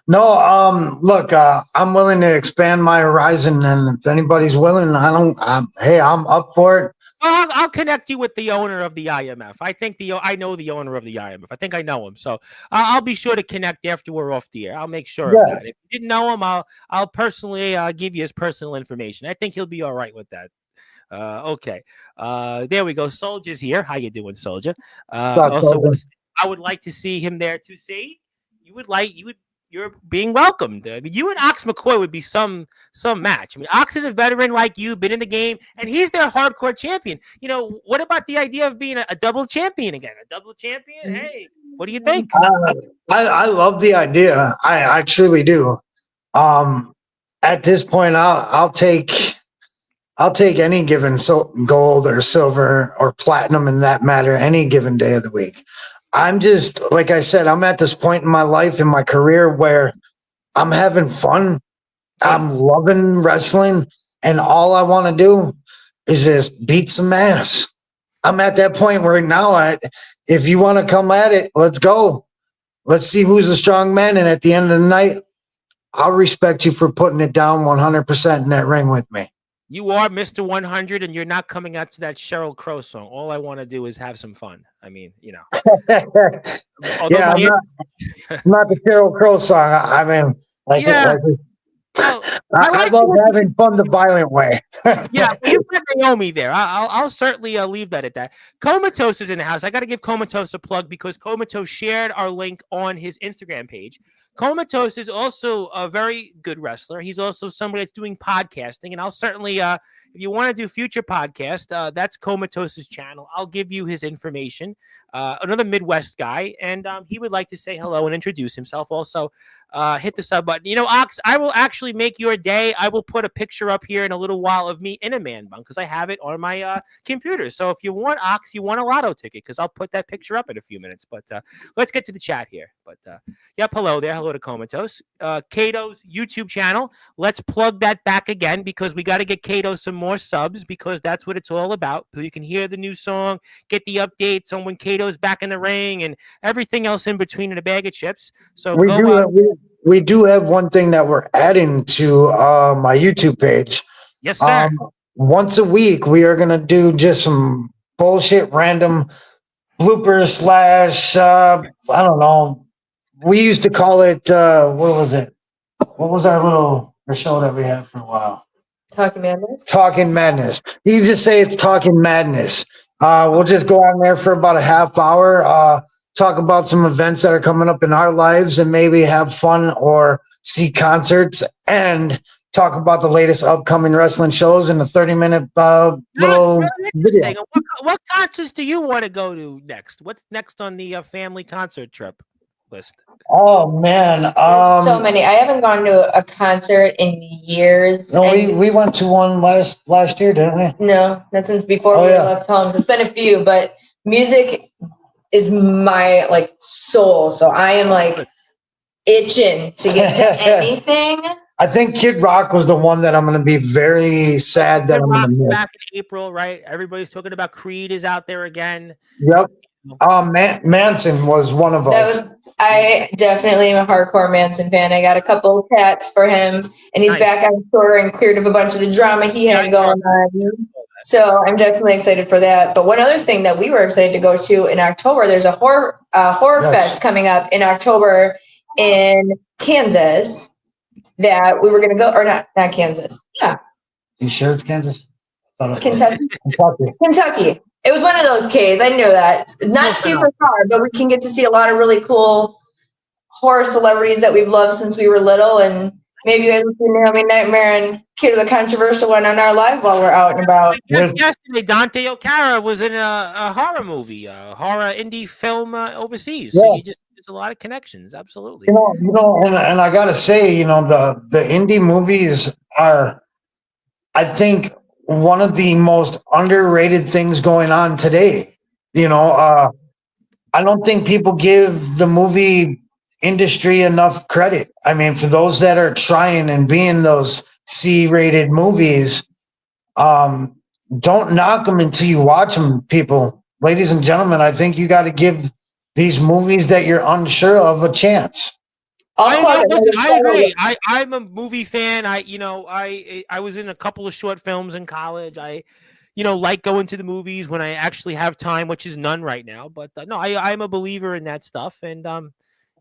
No, look, I'm willing to expand my horizon, and if anybody's willing, I'm up for it. I'll connect you with the owner of the IMF. I know the owner of the IMF. I think I know him. So I'll be sure to connect after we're off the air. I'll make sure of that. If you didn't know him, I'll personally give you his personal information. I think he'll be all right with that. Okay. There we go. Soldier's here. How you doing, Soldier? Also, I would like to see him there to see. You're being welcomed. I mean, you and Ox McCoy would be some match. I mean, Ox is a veteran like you, been in the game, and he's their hardcore champion. What about the idea of being a double champion again? A double champion? Hey, what do you think? I love the idea. I truly do. At this point, I'll take any given gold or silver or platinum in that matter any given day of the week. I'm just, like I said, I'm at this point in my life, in my career, where I'm having fun. I'm loving wrestling, and all I want to do is just beat some ass. I'm at that point where now, if you want to come at it, let's go. Let's see who's the strong man, and at the end of the night, I'll respect you for putting it down 100% in that ring with me. You are Mr. 100, and you're not coming out to that Sheryl Crow song. All I want to do is have some fun. I mean, I'm not the Sheryl Crow song. I mean, I love having fun the violent way. Yeah, you put Naomi there. I'll certainly leave that at that. Comatose is in the house. I got to give Comatose a plug because Comatose shared our link on his Instagram page. Comatose is also a very good wrestler. He's also somebody that's doing podcasting, and I'll certainly, if you want to do future podcast, that's Comatose's channel. I'll give you his information. Another Midwest guy, and he would like to say hello and introduce himself. Also, hit the sub button. Ox, I will actually make your day. I will put a picture up here in a little while of me in a man bun because I have it on my computer. So if you want Ox, you want a lotto ticket because I'll put that picture up in a few minutes. But let's get to the chat here. But yep, hello there. Hello to Comatose. Kato's YouTube channel. Let's plug that back again because we got to get Kato some more subs because that's what it's all about. So you can hear the new song, get the updates on when Kato's back in the ring and everything else in between in a bag of chips. So we do have one thing that we're adding to my YouTube page. Yes, sir. Once a week, we are going to do just some bullshit, random bloopers / I don't know. We used to call it, what was it? What was our show that we had for a while? Talking Madness. Talking Madness. You can just say it's Talking Madness. We'll just go on there for about a half hour, talk about some events that are coming up in our lives and maybe have fun or see concerts and talk about the latest upcoming wrestling shows in a 30-minute That's little really video. interesting. What concerts do you want to go to next? What's next on the family concert trip list? Oh man. There's so many. I haven't gone to a concert in years. No, we went to one last year, didn't we? No, not since before we left home. So it's been a few, but music is my like soul. So I am like itching to get to anything. I think Kid Rock was the one that I'm going to be very sad that I'm going to miss. Back in April, right? Everybody's talking about Creed is out there again. Yep. Manson was one of us. I definitely am a hardcore Manson fan. I got a couple of tats for him, and he's back on tour and cleared of a bunch of the drama he had going on. So I'm definitely excited for that. But one other thing that we were excited to go to in October, there's a horror fest coming up in October in Kansas that we were going to go, or not Kansas. Yeah. You sure it's Kansas? Kentucky. Kentucky. It was one of those Ks. I knew that. Not super far, but we can get to see a lot of really cool horror celebrities that we've loved since we were little. And maybe you guys will see Naomi Nightmare and Kid of the Controversial one on our live while we're out and about. Yesterday, Dante O'Cara was in a horror movie, a horror indie film overseas. Yeah. So there's a lot of connections. Absolutely. You know, and I got to say, the indie movies are, I think, one of the most underrated things going on today. I don't think people give the movie industry enough credit. I mean, for those that are trying and being those C-rated movies, don't knock them until you watch them, people. Ladies and gentlemen, I think you got to give these movies that you're unsure of a chance. I agree. I'm a movie fan. I was in a couple of short films in college. I like going to the movies when I actually have time, which is none right now. But no, I'm a believer in that stuff. And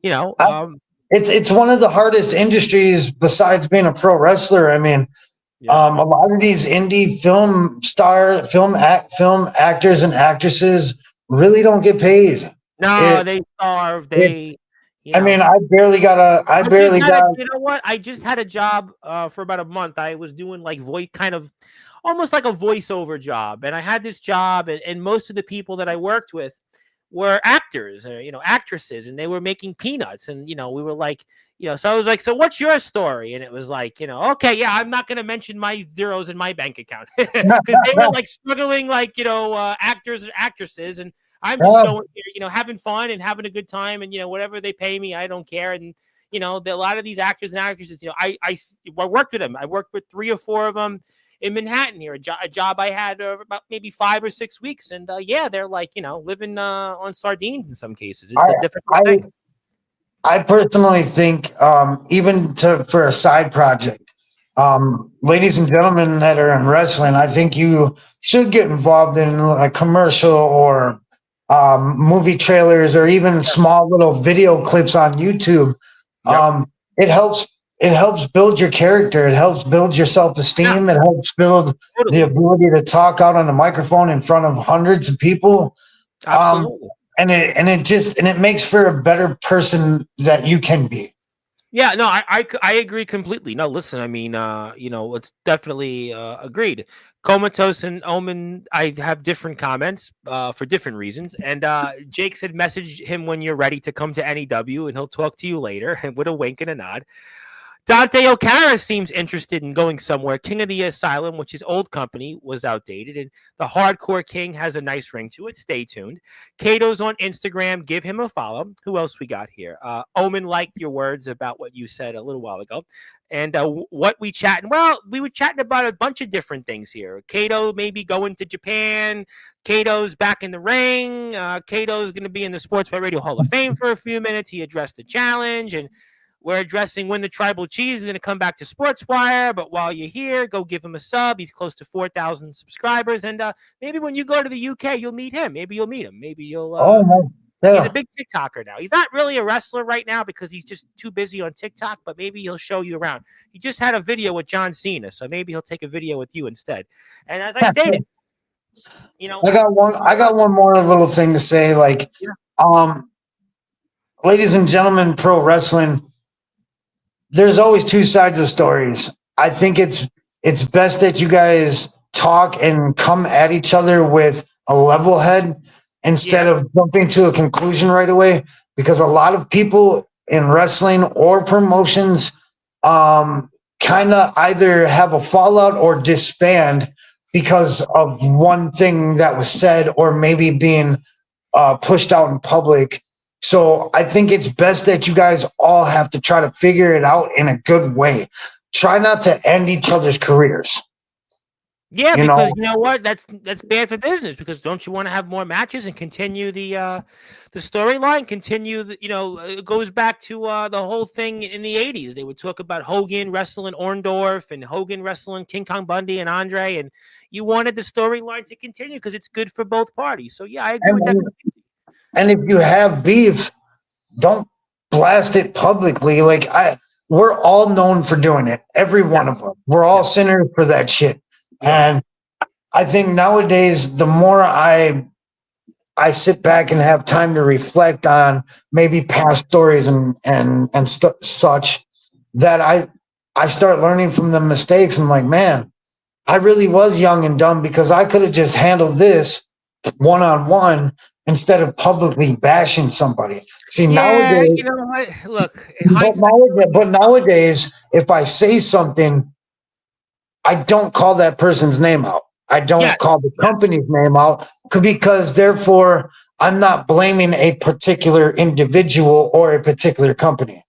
it's one of the hardest industries besides being a pro wrestler. I mean, a lot of these indie film actors and actresses really don't get paid. No, they starve. I mean, I barely got. You know what? I just had a job for about a month. I was doing like almost like a voiceover job, and I had this job, and most of the people that I worked with were actors, or actresses, and they were making peanuts, and we were like, so I was like, so what's your story? And it was like, okay, yeah, I'm not going to mention my zeros in my bank account because they were like struggling, like actors and actresses, and I'm just going here, having fun and having a good time, and whatever they pay me, I don't care. And a lot of these actors and actresses, I worked with them. I worked with 3 or 4 of them in Manhattan here. A job I had about maybe 5 or 6 weeks, and they're like living on sardines in some cases. It's a different thing. I personally think even for a side project, ladies and gentlemen that are in wrestling, I think you should get involved in a commercial or movie trailers or even small little video clips on YouTube. It helps build your character. It helps build your self-esteem. It helps build the ability to talk out on the microphone in front of hundreds of people. Absolutely. And it makes for a better person that you can be. Yeah, no, I agree completely. No, listen, I mean, it's definitely agreed. Comatose and Omen, I have different comments for different reasons. And Jake said, message him when you're ready to come to NEW, and he'll talk to you later, with a wink and a nod. Dante O'Cara seems interested in going somewhere. King of the Asylum, which is old company, was outdated, and the Hardcore King has a nice ring to it. Stay tuned. Kato's on Instagram. Give him a follow. Who else we got here? Omen liked your words about what you said a little while ago. And what we chatting? Well, we were chatting about a bunch of different things here. Kato maybe going to Japan. Kato's back in the ring. Kato's going to be in the Sportswire Radio Hall of Fame for a few minutes. He addressed the challenge, and we're addressing when the Tribal Cheese is going to come back to Sportswire. But while you're here, go give him a sub. He's close to 4,000 subscribers. And maybe when you go to the UK, you'll meet him. Maybe you'll meet him. Maybe you'll. He's a big TikToker now. He's not really a wrestler right now because he's just too busy on TikTok, but maybe he'll show you around. He just had a video with John Cena, so maybe he'll take a video with you instead. And as I stated, You know, I got one more little thing to say. Like, Yeah. ladies and gentlemen, pro wrestling. There's always two sides of stories. I think it's best that you guys talk and come at each other with a level head instead of jumping to a conclusion right away. Because a lot of people in wrestling or promotions kind of either have a fallout or disband because of one thing that was said or maybe being pushed out in public. So I think it's best that you guys all have to try to figure it out in a good way. Try not to end each other's careers. Yeah, You because know? you know what? That's bad for business. Because don't you want to have more matches and continue the storyline? Continue the, it goes back to the whole thing in the '80s. They would talk about Hogan wrestling Orndorff and Hogan wrestling King Kong Bundy and Andre, and you wanted the storyline to continue because it's good for both parties. So yeah, I agree with that. And if you have beef, don't blast it publicly. Like we're all known for doing it. Every one of us. We're all sinners for that shit. And I think nowadays, the more I sit back and have time to reflect on maybe past stories and such, that I start learning from the mistakes. I'm like, man, I really was young and dumb because I could have just handled this one-on-one instead of publicly bashing somebody. See, nowadays, you know what? Look, but nowadays, if I say something, I don't call that person's name out. I don't call the company's name out because therefore I'm not blaming a particular individual or a particular company.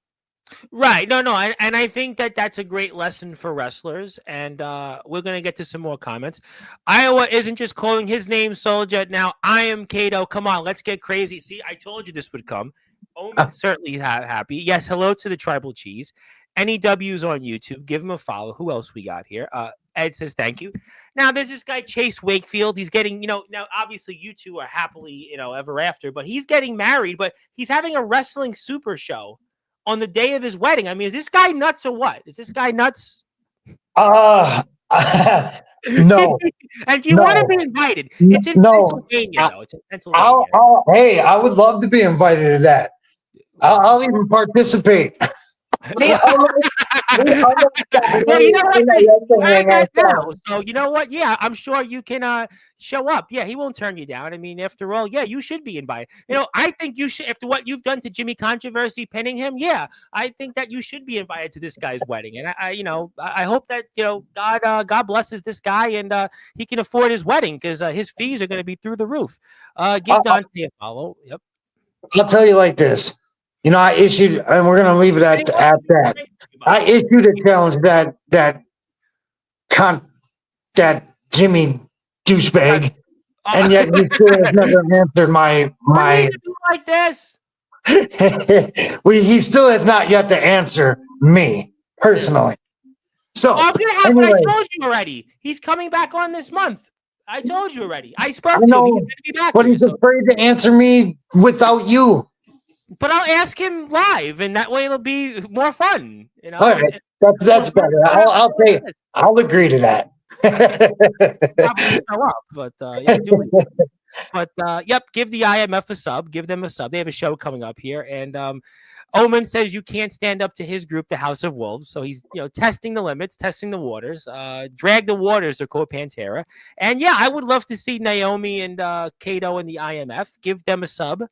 Right. No, and I think that that's a great lesson for wrestlers. And we're going to get to some more comments. Iowa isn't just calling his name Soldier. Now, I am Kato. Come on, let's get crazy. See, I told you this would come. Omen's certainly happy. Yes, hello to the Tribal Cheese. Any W's on YouTube, give him a follow. Who else we got here? Ed says thank you. Now, there's this guy, Chase Wakefield. He's getting, now, obviously, you two are happily, ever after, but he's getting married, but he's having a wrestling super show on the day of his wedding. I mean, is this guy nuts or what? Is this guy nuts? No. And do you want to be invited? It's in Pennsylvania, though. It's in Pennsylvania. Hey, I would love to be invited to that. I'll even participate. So you know what? Yeah, I'm sure you can show up. Yeah, he won't turn you down. I mean, after all, yeah, you should be invited. I think you should, after what you've done to Jimmy Controversy, pinning him. Yeah, I think that you should be invited to this guy's wedding. And I hope that God blesses this guy and he can afford his wedding because his fees are going to be through the roof. Give Dante a follow. Yep. I'll tell you like this. I issued, and we're going to leave it at that. I issued a challenge that Jimmy douchebag, and yet you still have never answered my. Like this. He still has not yet to answer me personally. So I'm gonna have what I told you already. He's coming back on this month. I told you already. I spoke to him. He's going to be back. But he's afraid to answer me without you. But I'll ask him live, and that way it'll be more fun. All right, that's better. I'll agree to that. Yep. Give the IMF a sub. Give them a sub. They have a show coming up here, and Omen says you can't stand up to his group, the House of Wolves. So he's testing the limits, testing the waters. Drag the waters, or quote Pantera. And yeah, I would love to see Naomi and Kato in the IMF. Give them a sub.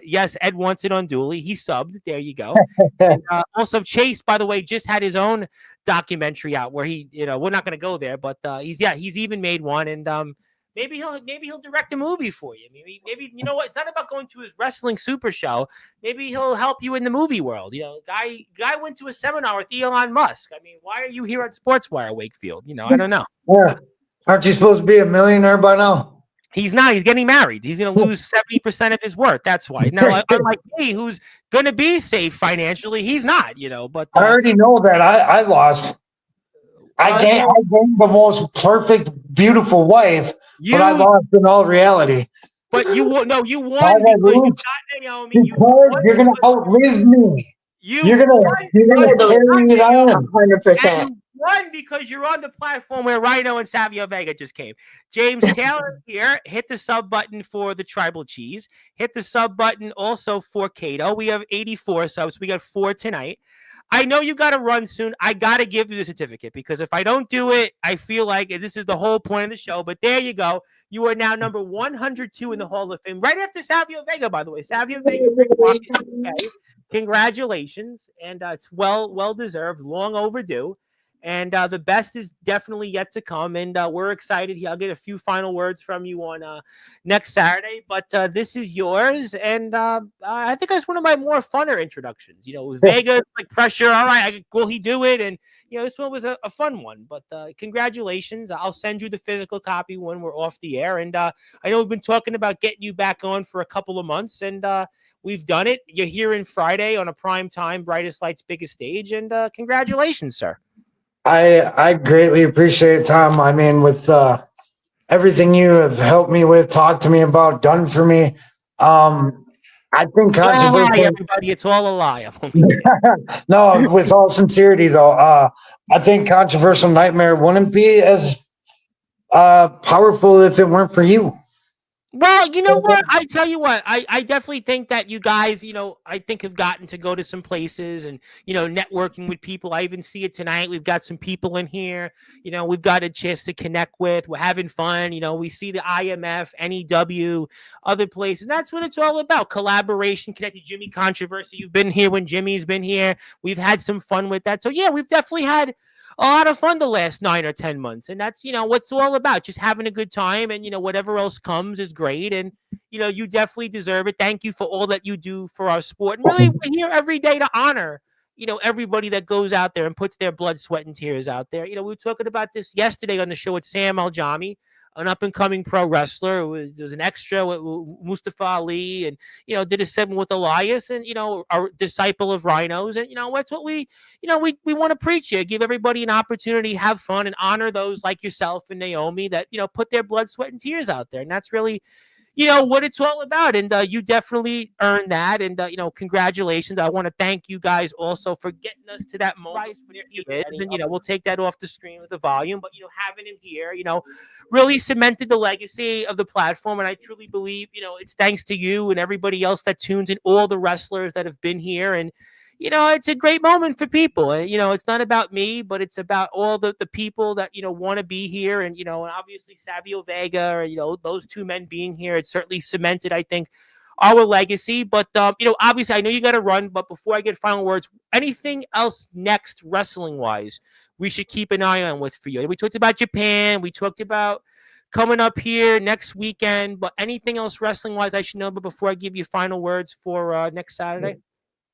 Yes, Ed wants it on Dooley. He subbed. There you go. And, also, Chase, by the way, just had his own documentary out where he, we're not going to go there, but he's even made one, and maybe he'll direct a movie for you. Maybe you know what? It's not about going to his wrestling super show. Maybe he'll help you in the movie world. Guy went to a seminar with Elon Musk. I mean, why are you here at Sportswire, Wakefield? I don't know. Yeah. Aren't you supposed to be a millionaire by now? He's not. He's getting married. He's going to lose 70% of his worth. That's why. Now, unlike me, who's going to be safe financially, he's not. But I already know that. I lost. I gained the most perfect, beautiful wife, but I lost in all reality. But you won. No, you won because you got Naomi. You're going to outlive me. You're going to carry it on. 100%. one because you're on the platform where Rhino and Savio Vega just came. James Taylor here, hit the sub button for the Tribal Cheese. Hit the sub button also for Kato. We have 84 subs. We got 4 tonight. I know you got to run soon. I got to give you the certificate because if I don't do it, I feel like this is the whole point of the show. But there you go. You are now number 102 in the Hall of Fame, right after Savio Vega, by the way. Savio Vega, congratulations, and it's well deserved, long overdue. And the best is definitely yet to come, and we're excited. I'll get a few final words from you on next Saturday, but this is yours, and I think that's one of my more funner introductions. Vega, like pressure, all right, will he do it? And this one was a fun one, but congratulations. I'll send you the physical copy when we're off the air, and I know we've been talking about getting you back on for a couple of months, and we've done it. You're here in Friday on a prime time, brightest lights, biggest stage, and congratulations, sir. I greatly appreciate it, Tom. I mean, with everything you have helped me with, talked to me about, done for me. I think controversial. Everybody, it's all a lie. No, with all sincerity, though, I think Controversial Nightmare wouldn't be as powerful if it weren't for you. Well, you know what? I tell you what, I definitely think that you guys, I think have gotten to go to some places and, networking with people. I even see it tonight. We've got some people in here, we've got a chance to connect with. We're having fun. We see the IMF, NEW, other places. And that's what it's all about. Collaboration, connected. Jimmy Controversy. You've been here when Jimmy's been here. We've had some fun with that. So, yeah, we've definitely had a lot of fun the last 9 or 10 months. And that's, what's all about, just having a good time. And, whatever else comes is great. And, you definitely deserve it. Thank you for all that you do for our sport. And really, we're here every day to honor, everybody that goes out there and puts their blood, sweat, and tears out there. We were talking about this yesterday on the show with Sam Aljami, an up-and-coming pro wrestler. There was an extra with Mustafa Ali, and did a 7 with Elias, and a disciple of Rhinos. And that's what we want to preach here. Give everybody an opportunity, have fun, and honor those like yourself and Naomi that put their blood, sweat, and tears out there. And that's really what it's all about. And you definitely earned that. And congratulations. I want to thank you guys also for getting us to that moment. And we'll take that off the screen with the volume. But having him here, really cemented the legacy of the platform. And I truly believe it's thanks to you and everybody else that tunes in, all the wrestlers that have been here. And it's a great moment for people. And, it's not about me, but it's about all the people that, want to be here. And, and obviously Savio Vega or, those two men being here, it certainly cemented, I think, our legacy. But, obviously I know you got to run, but before I get final words, anything else next wrestling wise, we should keep an eye on for you. We talked about Japan. We talked about coming up here next weekend, but anything else wrestling wise I should know? But before I give you final words for next Saturday.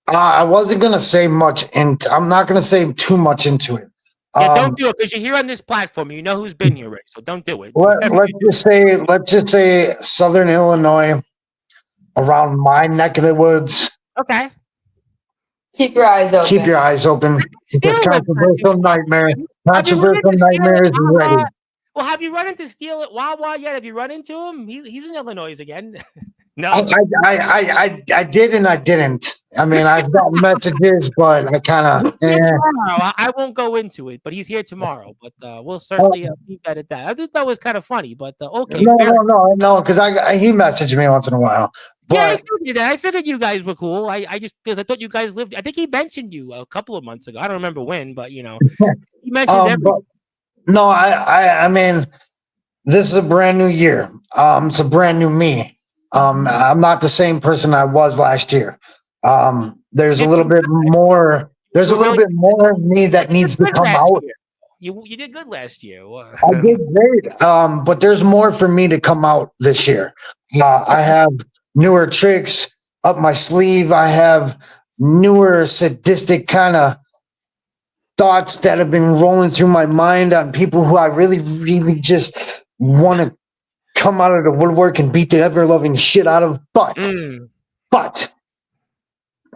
I wasn't going to say much, and I'm not going to say too much into it. Yeah, don't do it because you're here on this platform. You know who's been here, Rick, so don't do it. Let's just say Southern Illinois, around my neck of the woods. Okay. Keep your eyes open. Keep your eyes open. Because Controversial Nightmare is ready. Well, have you run into Steele at Wawa yet? Have you run into him? He's in Illinois again. No, I did and I didn't. I mean, I've got messages, but I kind of. I won't go into it, but he's here tomorrow. But we'll certainly leave that at that. I thought that was kind of funny, but okay. No, because he messaged me once in a while. But, yeah, I figured that. I figured you guys were cool. I just because I thought you guys lived. I think he mentioned you a couple of months ago. I don't remember when, but he mentioned everything. No, I mean, this is a brand new year. It's a brand new me. I'm not the same person I was last year. There's a little bit more. There's a little bit more of me that needs to come out. You did good last year. I did great. But there's more for me to come out this year. I have newer tricks up my sleeve. I have newer sadistic kind of thoughts that have been rolling through my mind on people who I really, really just want to come out of the woodwork and beat the ever-loving shit out of. But,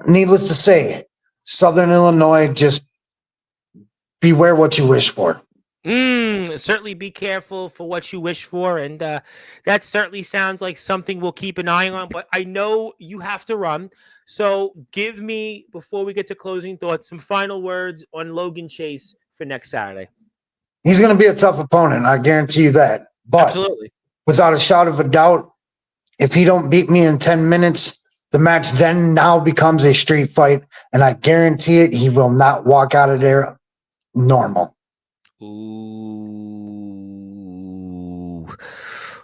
needless to say, Southern Illinois, just beware what you wish for. Certainly be careful for what you wish for. And that certainly sounds like something we'll keep an eye on. But I know you have to run. So give me, before we get to closing thoughts, some final words on Logan Chase for next Saturday. He's going to be a tough opponent. I guarantee you that. But Absolutely. without a shadow of a doubt, if he don't beat me in 10 minutes, the match then now becomes a street fight. And I guarantee it, he will not walk out of there normal. Ooh.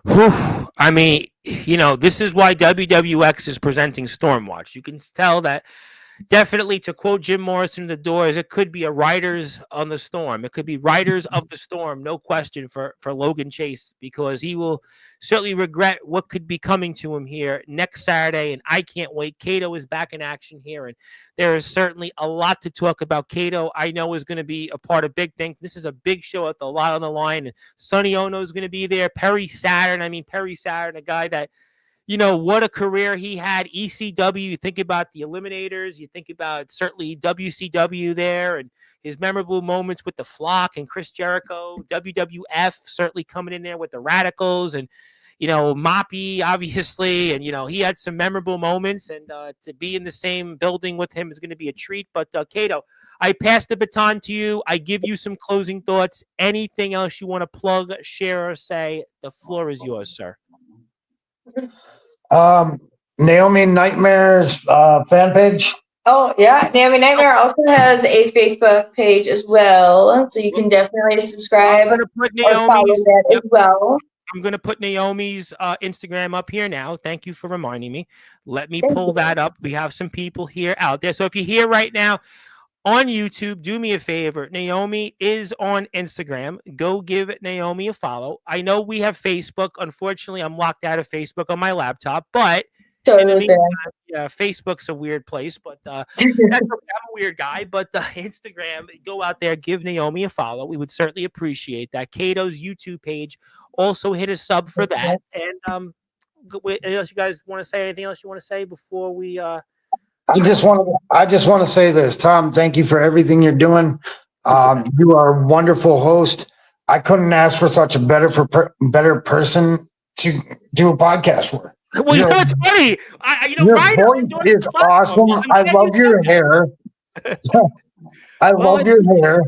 Whew. I mean, this is why WWX is presenting Stormwatch. You can tell that definitely, to quote Jim Morrison in The Doors, it could be a Riders on the Storm. It could be Riders of the Storm, no question, for Logan Chase, because he will certainly regret what could be coming to him here next Saturday, and I can't wait. Kato is back in action here, and there is certainly a lot to talk about. Kato, I know, is going to be a part of big things. This is a big show with a lot on the line, and Sonny Ono is going to be there. Perry Saturn, a guy that, what a career he had. ECW, you think about the Eliminators, you think about certainly WCW there and his memorable moments with the Flock and Chris Jericho. WWF certainly coming in there with the Radicals and, Moppy, obviously. And, he had some memorable moments, and to be in the same building with him is going to be a treat. But, Kato, I pass the baton to you. I give you some closing thoughts. Anything else you want to plug, share, or say? The floor is yours, sir. Naomi Nightmare's fan page. Oh yeah, Naomi Nightmare also has a Facebook page as well, so you can definitely subscribe or follow that as well. I'm going to put Naomi's Instagram up here now. Thank you for reminding me. Let me pull that up. We have some people here out there. So if you're here right now on YouTube, do me a favor. Naomi is on Instagram. Go give Naomi a follow. I know we have Facebook. Unfortunately, I'm locked out of Facebook on my laptop, but Facebook's a weird place, but I'm a weird guy. But Instagram, go out there, give Naomi a follow. We would certainly appreciate that. Kato's YouTube page, also hit a sub for that. And anything else you guys want to say? Anything else you want to say before we? I just want to say this, Tom. Thank you for everything you're doing. You are a wonderful host. I couldn't ask for such a better person to do a podcast for. Well, it's funny. Your voice is awesome. I love your hair. I love your hair.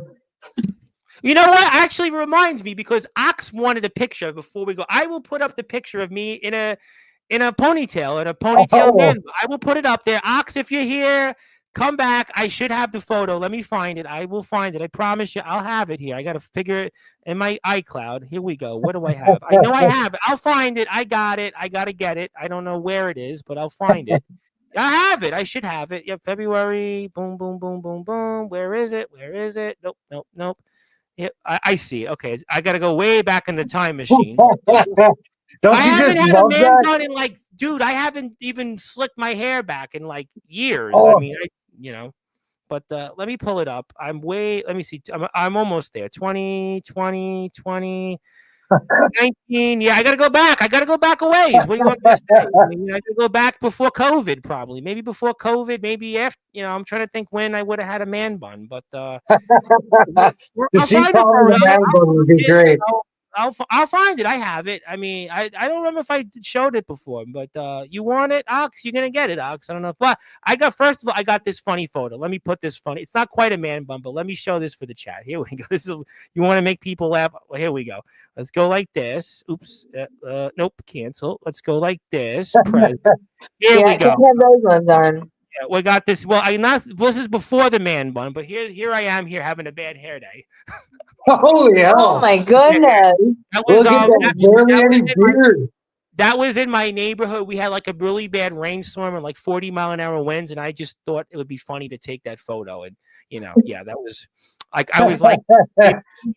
You know what? Actually reminds me, because Ox wanted a picture before we go. I will put up the picture of me in a ponytail man. I will put it up there. Ox, if you're here, come back. I should have the photo. Let me find it. I will find it. I promise you, I'll have it here. I got to figure it in my iCloud. Here we go. What do I have? I know I have it. I'll find it. I got it. I got to get it. I don't know where it is, but I'll find it. I have it. I should have it. Yep, February. Boom, boom, boom, boom, boom. Where is it? Nope. Yep, I see it. Okay, I got to go way back in the time machine. Don't I you haven't just had a love man that? bun in dude, I haven't even slicked my hair back in years. Oh. I mean, but let me pull it up. Let me see. I'm almost there. 20, 19. Yeah, I got to go back. I got to go back a ways. What do you want me to say? I got to go back before COVID, probably. Maybe before COVID, maybe after, I'm trying to think when I would have had a man bun, but To see Tom in a man bun would be great. I'll find it. I have it. I mean, I don't remember if I showed it before, but you want it, Ox? You're gonna get it, Ox. I don't know. But first of all, I got this funny photo. Let me put this funny. It's not quite a man bun, but let me show this for the chat. Here we go. You want to make people laugh? Well, here we go. Let's go like this. Oops. Nope. Cancel. Let's go like this. Here we go. I have those ones on. Yeah, we got this. Well, this is before the man bun, but here I am here having a bad hair day. Holy hell! Oh my goodness! That was in my neighborhood. We had a really bad rainstorm and 40-mile-an-hour winds, and I just thought it would be funny to take that photo. And that was I was 2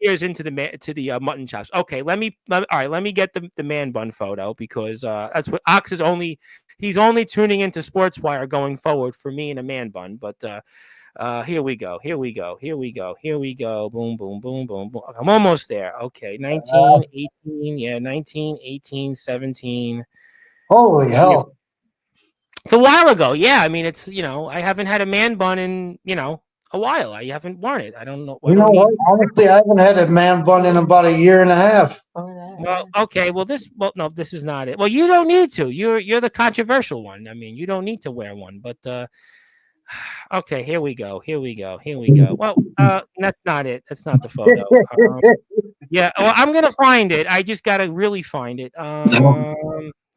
years into the mutton chops. Okay, let me get the man bun photo, because that's what Ox is only. He's only tuning into Sportswire going forward for me in a man bun, but. Here we go. Boom, boom, boom, boom, boom. I'm almost there. Okay. 19, 18. Yeah. 19, 18, 17. Holy hell. It's a while ago. Yeah. I mean, it's, I haven't had a man bun in, a while. I haven't worn it. I don't know. You know what? Honestly, I haven't had a man bun in about a year and a half. Well, okay. Well, no, this is not it. Well, you don't need to. You're the controversial one. I mean, you don't need to wear one, but, Okay, here we go. Well, that's not it. That's not the photo. Yeah, well, I'm gonna find it. I just gotta really find it.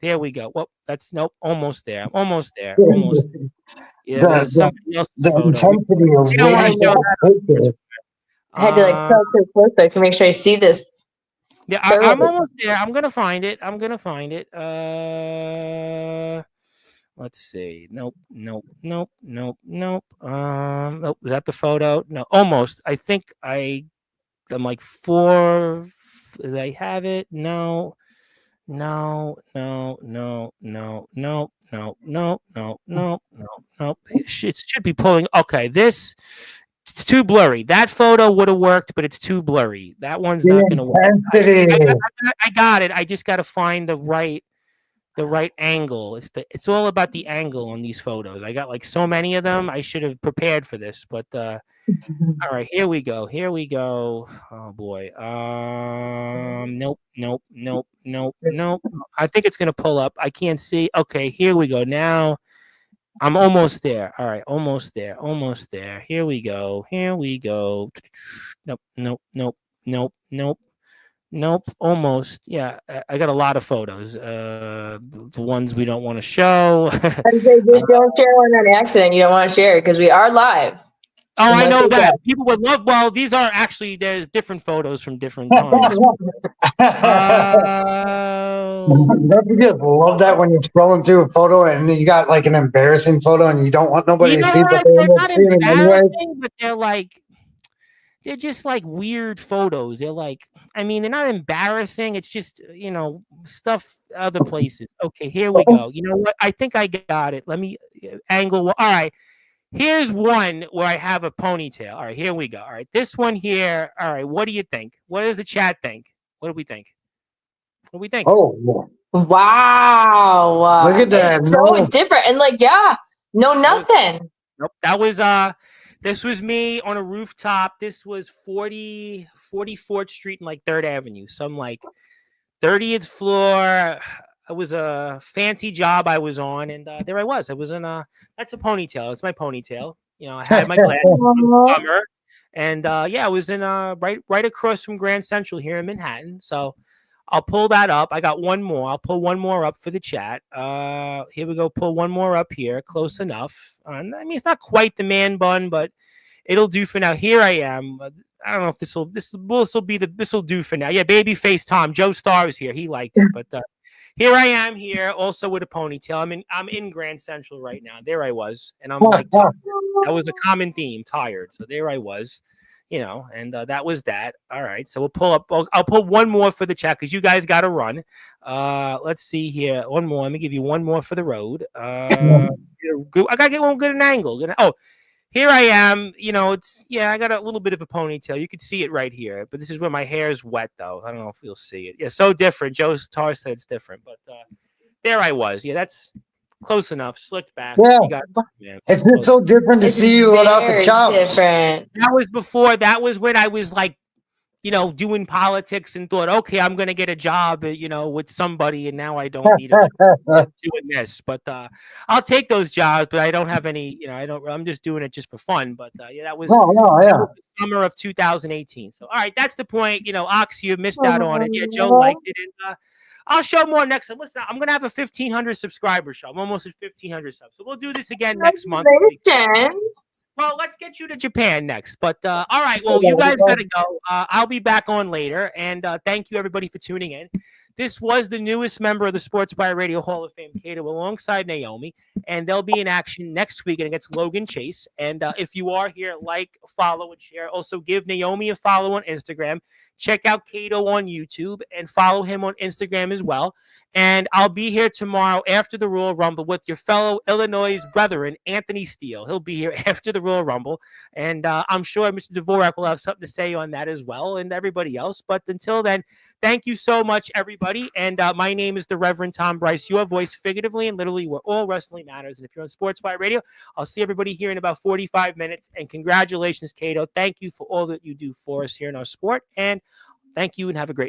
There we go. Well, that's nope. Almost there. Almost. Yeah, the, there's the, somebody else's the photo. intensity of You don't want I to show waiting know. that. for the picture. I had to like Uh, tell it close so I can make sure I see this yeah, I'm thoroughly. almost there. I'm gonna find it. Let's see. Nope. Nope. Is that the photo? No, almost. I think I'm like four. Did I have it? No. No. It should be pulling. Okay, it's too blurry. That photo would have worked, but it's too blurry. That one's not going to work. Intensity. I got it. I just got to find the right angle. It's all about the angle on these photos. I got like so many of them. I should have prepared for this, but all right, here we go. Oh boy. Nope. I think it's gonna pull up. I can't see. Okay, here we go. Now I'm almost there. All right, almost there. Here we go. Nope. Almost. Yeah, I got a lot of photos. The ones we don't want to show. I say just don't share one on accident. You don't want to share it because we are live. Oh, I Unless know we that. go. People would love. Well, these are actually there's different photos from different times. Don't you just love that when you're scrolling through a photo and you got like an embarrassing photo and you don't want nobody You to know see, but what? they They're end up not seeing it anyway? embarrassing, but they're just like weird photos. They're like, I mean, they're not embarrassing. It's just stuff other places. Okay, here we go. You know what? I think I got it. Let me angle. All right. Here's one where I have a ponytail. All right, here we go. All right, this one here. All right, what do you think? What does the chat think? What do we think? What do we think? Oh, Wow. look at that. It's so different. And like, yeah, no, nothing. Nope. That was this was me on a rooftop. This was 44th Street and like 3rd Avenue. Some like 30th floor. It was a fancy job I was on, and there I was. I was in that's a ponytail. It's my ponytail. I had my glasses in summer, and yeah, I was in right across from Grand Central here in Manhattan. So I'll pull that up. I got one more. I'll pull one more up for the chat. Here we go. Pull one more up here. Close enough. I mean, it's not quite the man bun, but it'll do for now. Here I am. I don't know if this will do for now. Yeah, babyface Tom. Joe Starr is here. He liked it, but here I am here, also with a ponytail. I'm in Grand Central right now. There I was, and I'm like tired. That was a common theme, tired. So there I was, and that was that. All right, so we'll pull up. I'll pull one more for the chat because you guys got to run. Let's see here. One more. Let me give you one more for the road. I gotta get one good an angle. Oh. Here I am, I got a little bit of a ponytail. You can see it right here, but this is where my hair is wet, though. I don't know if you'll see it. Yeah, so different. Joe Tar said it's different, but there I was. Yeah, that's close enough. Slicked back. Yeah. You got man. It's just so different to see you without the very chops. different. That was before. That was when I was like, doing politics and thought, okay, I'm going to get a job, with somebody. And now I don't need a job doing this, but I'll take those jobs, but I don't have any, I'm just doing it just for fun. But yeah, that was, Oh, no, yeah. that was the summer of 2018. So, all right, that's the point. Ox, you missed out on it. Yeah, Joe liked it. And I'll show more next time. Listen, I'm going to have a 1,500 subscriber show. I'm almost at 1,500 subs. So we'll do this again next month. Well, let's get you to Japan next. But all right, well, you guys got to go. I'll be back on later. And thank you, everybody, for tuning in. This was the newest member of the Sportswire Radio Hall of Fame, Kato, alongside Naomi. And they'll be in action next week against Logan Chase. And if you are here, like, follow, and share. Also, give Naomi a follow on Instagram. Check out Kato on YouTube and follow him on Instagram as well. And I'll be here tomorrow after the Royal Rumble with your fellow Illinois brethren, Anthony Steele. He'll be here after the Royal Rumble. And I'm sure Mr. Dvorak will have something to say on that as well, and everybody else. But until then, thank you so much, everybody. And my name is the Reverend Tom Bryce, your voice figuratively and literally where all wrestling matters. And if you're on Sportswire Radio, I'll see everybody here in about 45 minutes. And congratulations, Kato. Thank you for all that you do for us here in our sport. And thank you and have a great